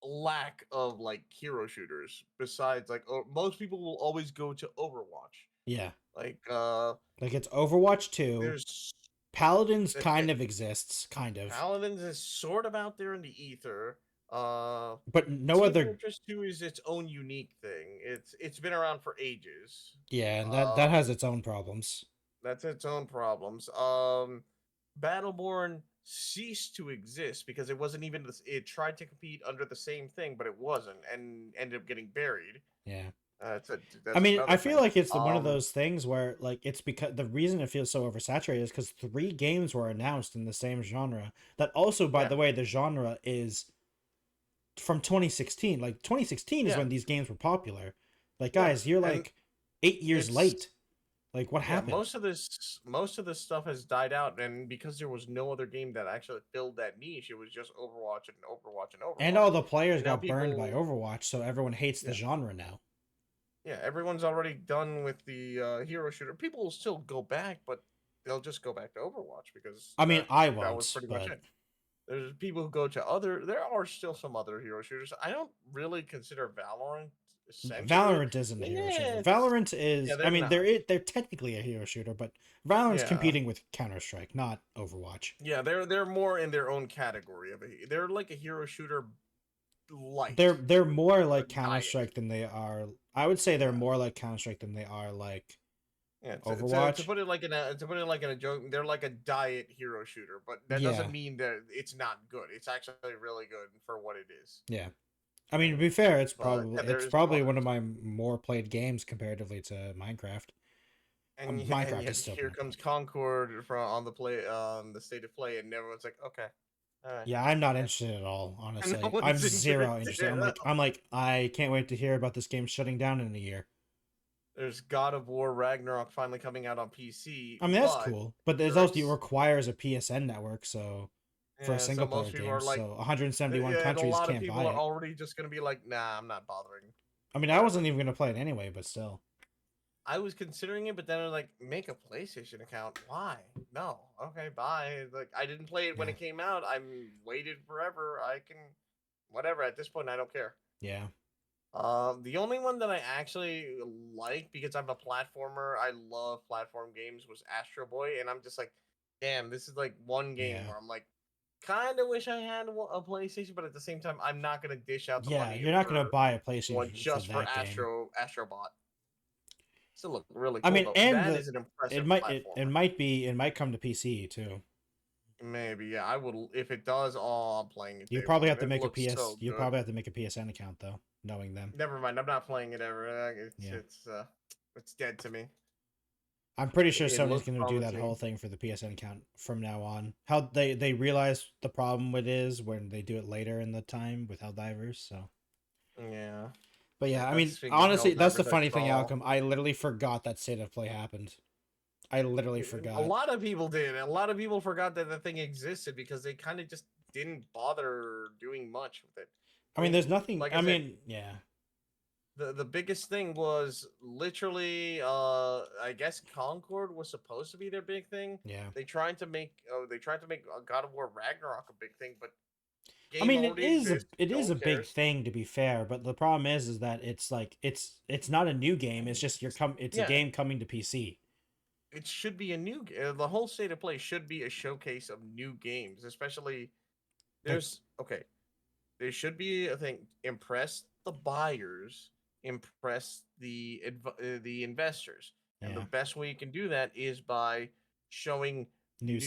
lack of like hero shooters besides like most people will always go to Overwatch. Yeah, Like like it's Overwatch 2. there's Paladins kind of exists, kind of, Paladins is sort of out there in the ether. but no Team other. Fortress 2 is its own unique thing. It's been around for ages. Yeah, and that Um has its own problems. that's its own problems. Battleborn ceased to exist because it wasn't even it tried to compete under the same thing, but it wasn't, and ended up getting buried. Yeah. That's I mean, another I feel thing. like it's one of those things where, like, it's because the reason it feels so oversaturated is because 3 games were announced in the same genre. That also, by Yeah, the way, the genre is from 2016. Like, 2016 is yeah, when these games were popular. Like, yeah, guys, you're and like 8 years it's late. Like, what yeah. happened? Most of this stuff has died out, and because there was no other game that actually filled that niche, it was just Overwatch and Overwatch and And Overwatch. all the players And now got burned by people, Overwatch, so everyone hates the yeah, genre now. yeah, everyone's already done with the hero shooter. People will still go back, but they'll just go back to Overwatch because I mean, I that was won't, pretty much but it. There's people who go to other. There are still some other hero shooters. I don't really consider Valorant essentially. Valorant isn't a hero shooter. Yeah, Valorant yeah, is, I they're mean, not. they're technically a hero shooter, but Valorant's Yeah, competing with Counter-Strike, not Overwatch. yeah, they're more in their own category of a. They're like a hero shooter light, They're more like diet. Counter-Strike than they are. I would say they're Yeah, more like Counter-Strike than they are like Yeah, Overwatch. to put it like in a joke, they're like a diet hero shooter, but that doesn't mean that it's not good. It's actually really good for what it is. Yeah. I mean, to be fair, it's But, probably one of my more played games comparatively to Minecraft. And, Minecraft and is still here comes Concord on the state of play, and everyone's like, okay, all right. Yeah, I'm not interested at all, honestly. No one's I'm zero interested interested. at I'm like, I can't wait to hear about this game shutting down in a year. There's God of War Ragnarok finally coming out on PC. I mean, that's cool, but there's also, it requires a PSN network, so for a single player game, like, so 171 countries a lot can't of people buy are it. already just gonna be like, nah, I'm not bothering. I mean, I wasn't even gonna play it anyway, but still. I was considering it, but then I was like, make a PlayStation account. Why? No. Okay, bye. Like, I didn't play it when it came out. I'm waited forever. I can, whatever. At this point, I don't care. Yeah. The only one that I actually like, because I'm a platformer, I love platform games, was Astro Boy, and I'm just like, damn, this is like one game where I'm like, kind of wish I had a PlayStation, but at the same time, I'm not gonna dish out the money. You're not gonna buy a PlayStation just for Astrobot. Still look really cool. I mean, though. and that is an impressive it might come to PC too. Maybe, yeah. I would if it does. Oh, I'm playing it. You probably have to make a PS. You probably have to make a PSN account though, knowing them. Never mind. I'm not playing it ever. It's dead to me. I'm pretty sure Sony's going to do that whole thing for the PSN account from now on. How they realize the problem it is when they do it later in the time with Helldivers. So yeah. But yeah, I mean, honestly, that's the funny thing, Alchem. I literally forgot that State of Play happened. I literally forgot. A lot of people did. A lot of people forgot that the thing existed because they kind of just didn't bother doing much with it. I mean, there's nothing. Like yeah. The biggest thing was literally, I guess Concord was supposed to be their big thing. Yeah. They tried to make God of War Ragnarok a big thing, but I mean, it is a big thing, to be fair, but the problem is that it's like it's not a new game. It's just it's a game coming to PC. It should be a new the whole State of Play should be a showcase of new games, especially there should be a thing, impress the buyers, impress the investors. And the best way you can do that is by showing new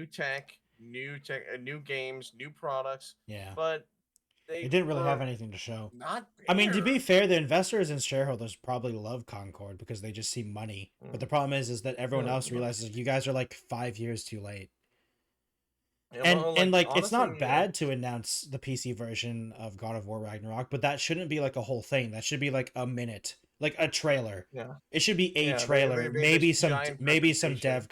tech, new games, new products. Yeah. But they didn't really have anything to show. Not there. I mean, to be fair, the investors and shareholders probably love Concord because they just see money. But the problem is that everyone else realizes you guys are like 5 years too late. Yeah, and honestly, it's not bad to announce the PC version of God of War Ragnarok, but that shouldn't be like a whole thing. That should be like a minute, like a trailer. Yeah, it should be a trailer. Maybe some dev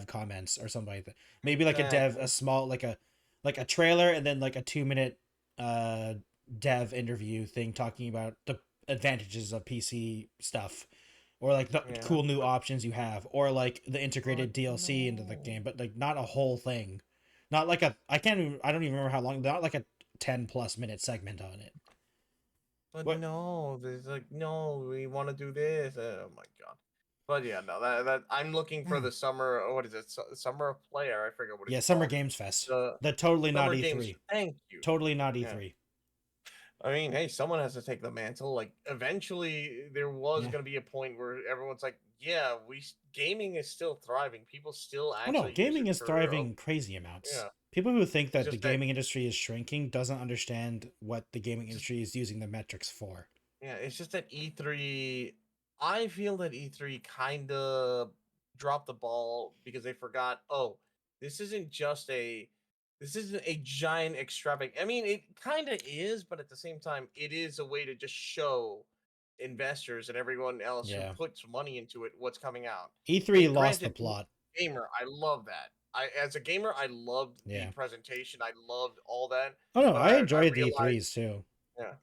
comments or something like that. Maybe like a small like a trailer, and then like a 2-minute dev interview thing talking about the advantages of PC stuff. Or like the cool new options you have, or like the integrated DLC into the game, but like not a whole thing. Not like I don't even remember how long, not like a 10+ minute segment on it. But no, there's like, no, we want to do this. Oh my god. But yeah, no, that I'm looking for the summer, what is it? Summer of Play, I forget what it's called. Summer Games Fest. The totally not E3. Games, thank you. Totally not E3. I mean, hey, someone has to take the mantle. Like, eventually, there was going to be a point where everyone's like, "Yeah, gaming is still thriving. People still actually." No, gaming is thriving crazy amounts. Yeah. People who think that the gaming industry is shrinking doesn't understand what the gaming industry is using the metrics for. Yeah, it's just that E3. I feel that E3 kind of dropped the ball because they forgot. Oh, this isn't a giant extravagant. I mean, it kind of is, but at the same time, it is a way to just show investors and everyone else who puts money into it what's coming out. E3 lost the plot. Gamer, I love that. As a gamer, I loved the presentation. I loved all that. Oh no, I enjoyed the E3s too. Yeah,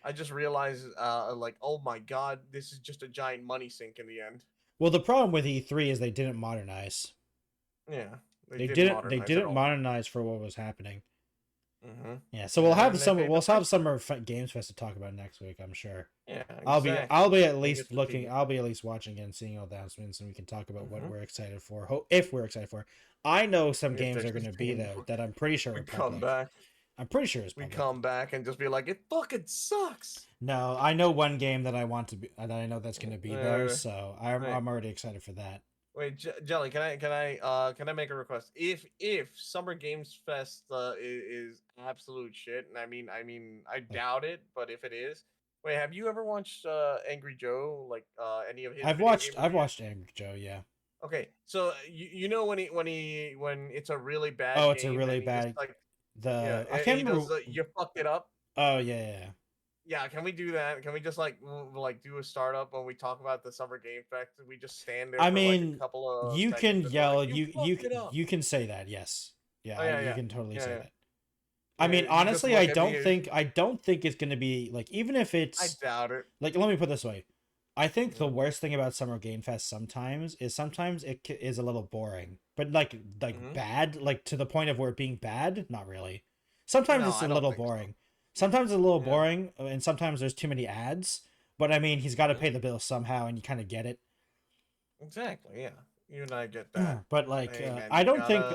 I just realized, like, oh my god, this is just a giant money sink in the end. Well, the problem with E3 is they didn't modernize. Yeah. They didn't modernize for what was happening. Mm-hmm. Yeah, so we'll have Summer Games Fest to talk about next week, I'm sure. Yeah, exactly. I'll be at least watching and seeing all the announcements, and we can talk about what we're excited for. If we're excited for, I know some games are going to be there that I'm pretty sure will come back. I'm pretty sure it's We public. come back and just be like, it fucking sucks. No, I know one game that I want to be, that I know that's going to be there, Wait, so wait. I'm already excited for that. Wait, Jelly, can I make a request? If Summer Games Fest is absolute shit, and I doubt it, but if it is, wait, have you ever watched Angry Joe, like any of his? I've watched Angry Joe, yeah. Okay, so you know when it's a really bad Oh, game, it's a really bad just, like, I can't remember. does you fucked it up. Oh yeah. Yeah, can we do that? Can we just like do a startup when we talk about the Summer Game Fest? We just stand there. I for mean, like a couple of you can seconds yell. like, You can say that. Yes. Yeah. Oh, You can totally say that. Yeah, I mean, you honestly, just I look at don't me think it's gonna be like, even if I it's doubt it. like, let me put it this way. I think the Mhm. worst thing about Summer Game Fest sometimes is it is a little boring, but like Mhm. bad, like to the point of where it being bad. Not really. Sometimes No, it's I a don't little think so. boring. Sometimes it's a little Yeah. boring, and sometimes there's too many ads. But I mean, he's got to Mhm. pay the bill somehow, and you kind of get it. Exactly. Yeah, you and I get that. But like, Hey, man, I you don't think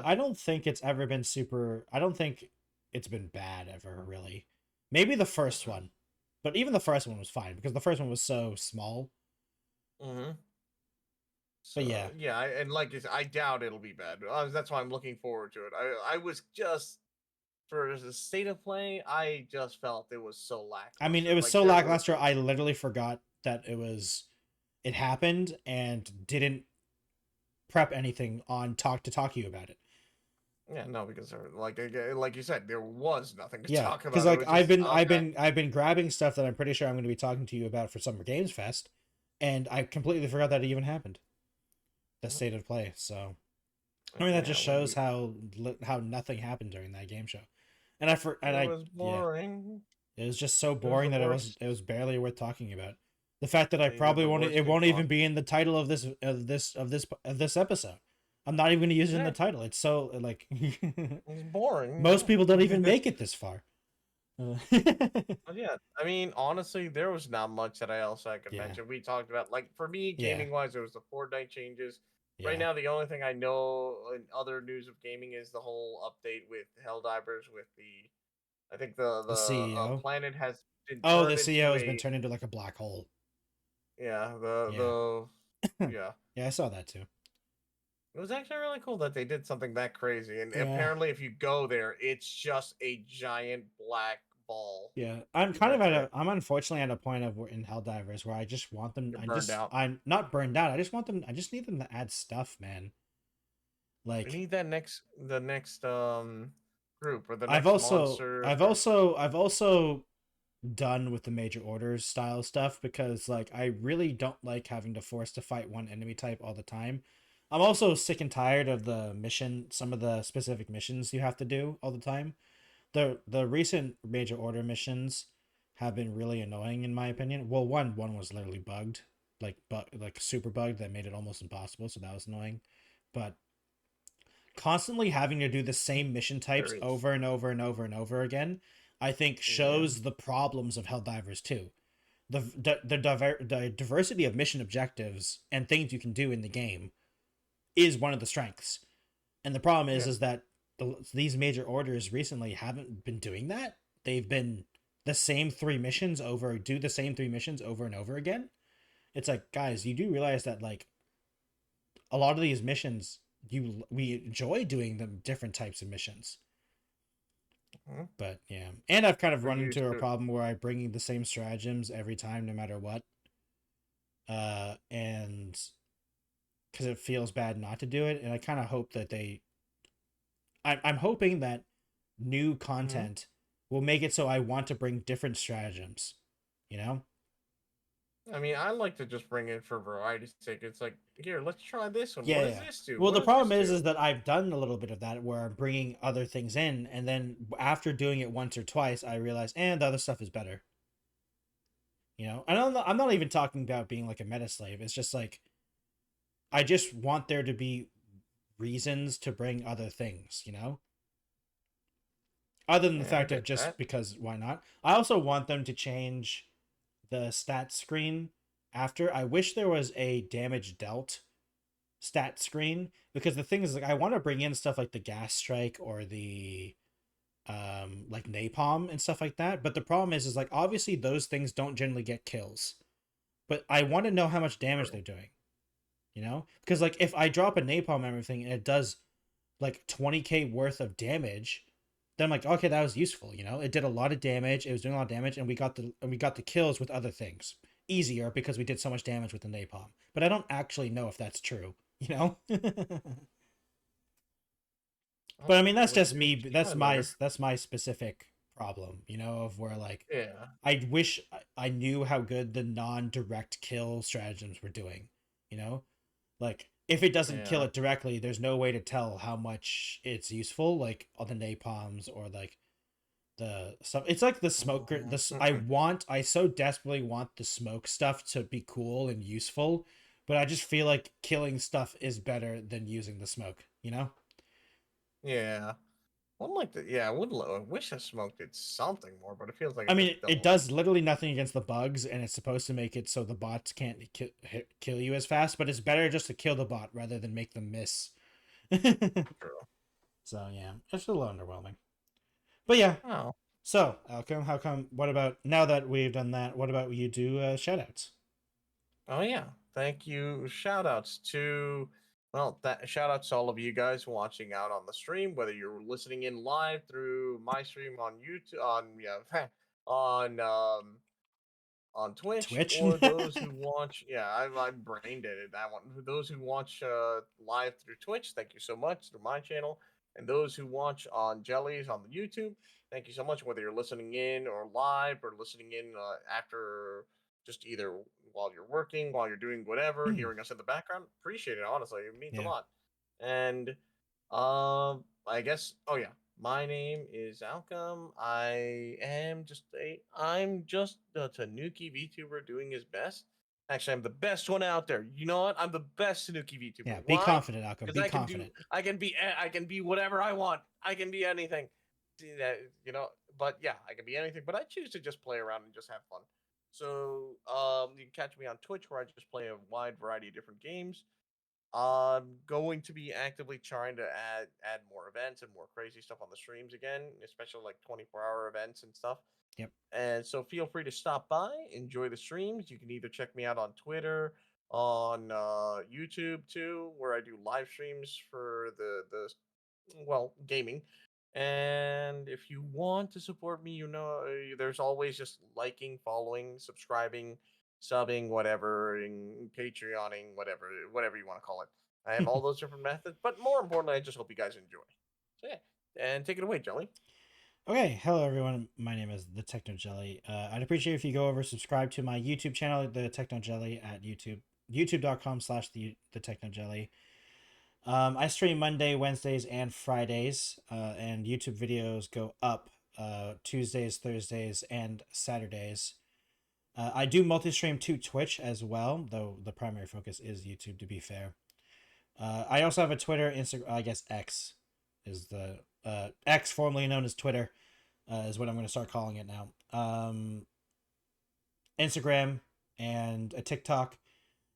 gotta. it's ever been super. I don't think it's been bad ever really. Maybe the first Mhm. one, but even the first one was fine because the first one was so small. Mhm. But So yeah, yeah, and like I doubt it'll be bad. That's why I'm looking forward to it. I was just for the state of play. I just felt it was so I mean, it lackluster. was Like so there was. lackluster. I literally forgot that it happened and didn't prep anything on talk to you about it. Yeah, no, because like you said, there was nothing to Yeah, talk because about. It like was just okay. I've been grabbing stuff that I'm pretty sure I'm going to be talking to you about for Summer Games Fest, and I completely forgot that it even happened. The state of play. So I mean, that just Yeah, shows how nothing happened during that game show, and it was yeah, boring. it was just so It was the boring that worst. it was barely worth talking about. The fact that I You did probably the won't worst it thing won't even possible. be in the title of this episode. I'm not even going to use it in the Exactly. title. It's so like It was boring. most Yeah. people don't even make it this far. But yeah, I mean, honestly, there was not much that I could Yeah. mention. We talked about, like, for me, Yeah. gaming wise, there was the Fortnite changes. Yeah. Right now, the only thing I know in other news of gaming is the whole update with Helldivers. With I think The CEO. planet has been Oh, the turned CEO into has been turned into like a black hole. yeah, Yeah. yeah. Yeah, I saw that too. It was actually really cool that they did something that crazy. And Yeah. apparently, if you go there, it's just a giant black ball. Yeah, I'm kind of That's it. I'm unfortunately at a point in Helldivers where I just want them. You're burned out. I'm not burned out. I just want them. I just need them to add stuff, man. We Like need the next group or the I've next also monster. I've also done with the major orders style stuff because like I really don't like having to force to fight one enemy type all the time. I'm also sick and tired of some of the specific missions you have to do all the time. The recent major order missions have been really annoying in my opinion. Well, one was literally bugged, like super bugged that made it almost impossible, so that was annoying. But constantly having to do the same mission types There is. over and over and over and over again, I think shows the problems of Helldivers 2. The diversity of mission objectives and things you can do in the game is one of the strengths. And the problem is that these major orders recently haven't been doing that. They've been the same three missions over and over again. It's like, guys, you do realize that like a lot of these missions we enjoy doing them different types of missions. Mhm. But yeah, and I've kind of We're run used into a to it. problem where I'm bringing the same stratagems every time, no matter what. And because it feels bad not to do it, and I kind of hope that I'm hoping that new content will make it so I want to bring different stratagems. You know? I mean, I like to just bring it for variety's sake. It's like, here, let's try this one. Yeah, What does yeah. this do? Well, What the does problem this is do? that I've done a little bit of that where I'm bringing other things in, and then after doing it once or twice, I realize, and the other stuff is better. You know, and I'm not even talking about being like a meta slave. It's just like, I just want there to be reasons to bring other things, you know? Other than the Yeah, I fact of get just that. because why not? I also want them to change the stat screen after. I wish there was a damage dealt stat screen, because the thing is, like, I want to bring in stuff like the gas strike or the like napalm and stuff like that. But the problem is like obviously those things don't generally get kills. But I want to know how much damage they're doing. You know? Because like if I drop a napalm and everything and it does like 20k worth of damage, then I'm like, okay, that was useful, you know? It did a lot of damage, it was doing a lot of damage, and we got the kills with other things. Easier because we did so much damage with the napalm. But I don't actually know if that's true, you know? But I mean that's just me, that's my specific problem, you know, of where like I wish I knew how good the non-direct kill stratagems were doing, you know? Like if it doesn't kill it directly, there's no way to tell how much it's useful, like all the napalms or like the stuff. It's like the smoke. I so desperately want the smoke stuff to be cool and useful, but I just feel like killing stuff is better than using the smoke, you know? Yeah. I would wish a smoke did something more, but it feels like I mean, it does literally nothing against the bugs, and it's supposed to make it so the bots can't kill you as fast, but it's better just to kill the bot rather than make them miss. True. So, yeah, it's a little underwhelming. But yeah. Oh. So, Alchem, how come, what about, now that we've done that, what about you do shout-outs? Oh, yeah. Thank you. Shout-outs to... Well, shout out to all of you guys watching out on the stream, whether you're listening in live through my stream on YouTube, on Twitch, or those who watch. I brained it. That one. Those who watch live through Twitch, thank you so much through my channel, and those who watch on Jellies on the YouTube, thank you so much. Whether you're listening in or live or listening in after. Just either while you're working, while you're doing whatever, hearing us in the background, appreciate it. Honestly, it means a lot. And I guess, my name is Alchem. I'm just a Tanuki VTuber doing his best. Actually, I'm the best one out there. You know what? I'm the best Tanuki VTuber. Yeah, be confident, Alchem. Be confident. I can be whatever I want. I can be anything. You know, but yeah, I can be anything. But I choose to just play around and just have fun. So you can catch me on Twitch where I just play a wide variety of different games. I'm going to be actively trying to add more events and more crazy stuff on the streams again, especially like 24-hour events and stuff. Yep. And so feel free to stop by, enjoy the streams. You can either check me out on Twitter, on YouTube too, where I do live streams for the gaming. And if you want to support me, you know, there's always just liking, following, subscribing, subbing, whatever, and Patreoning, whatever you want to call it. I have all those different methods, but more importantly, I just hope you guys enjoy. So yeah, and take it away, Jelly. Okay, hello everyone. My name is the Techno Jelly. I'd appreciate if you go over, subscribe to my YouTube channel, the Techno Jelly, at youtube.com/the Techno Jelly. I stream Monday, Wednesdays, and Fridays, and YouTube videos go up Tuesdays, Thursdays, and Saturdays. I do multi-stream to Twitch as well, though the primary focus is YouTube, to be fair. I also have a Twitter, Instagram, I guess X is the, X, formerly known as Twitter, is what I'm going to start calling it now. Instagram and a TikTok.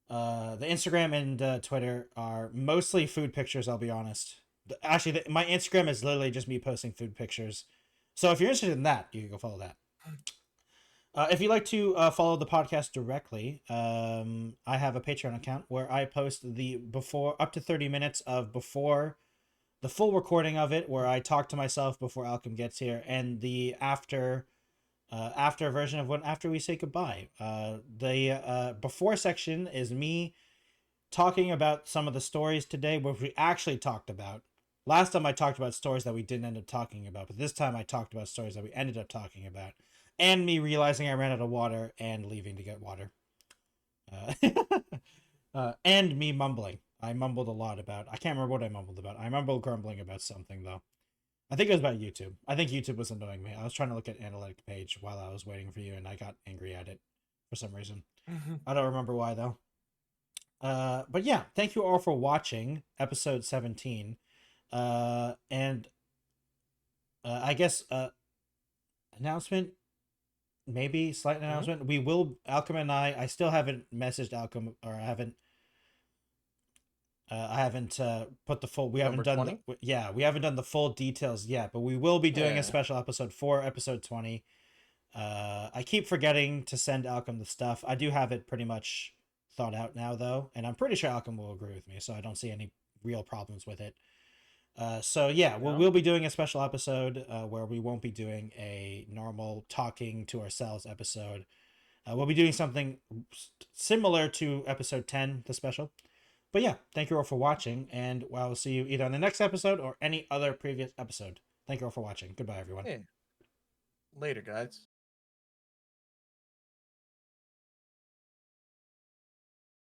The Instagram and Twitter are mostly food pictures, I'll be honest. Actually, my Instagram is literally just me posting food pictures. So if you're interested in that, you can go follow that. If you'd like to follow the podcast directly, I have a Patreon account where I post the up to 30 minutes of before the full recording of it, where I talk to myself before Alchem gets here, and the after version of after we say goodbye. The before section is me talking about some of the stories today, which we actually talked about. Last time I talked about stories that we didn't end up talking about, but this time I talked about stories that we ended up talking about. And me realizing I ran out of water and leaving to get water. And me mumbling. I mumbled a lot about... I can't remember what I mumbled about. I remember grumbling about something, though. I think it was about YouTube. I think YouTube was annoying me. I was trying to look at analytic page while I was waiting for you, and I got angry at it for some reason. I don't remember why, though. But yeah, thank you all for watching episode 17. And I guess announcement... Maybe slight announcement. We will, Alchem and I still haven't messaged Alchem, or I haven't. I haven't put the full. We Number haven't done 20? we haven't done the full details yet, but we will be doing a Yeah. special episode for episode 20. I keep forgetting to send Alchem the stuff. I do have it pretty much thought out now, though, and I'm pretty sure Alchem will agree with me, so I don't see any real problems with it. So yeah, we'll be doing a special episode where we won't be doing a normal talking to ourselves episode. We'll be doing something similar to episode 10, the special. But yeah, thank you all for watching, and I'll see you either on the next episode or any other previous episode. Thank you all for watching. Goodbye, everyone. Yeah. Later, guys.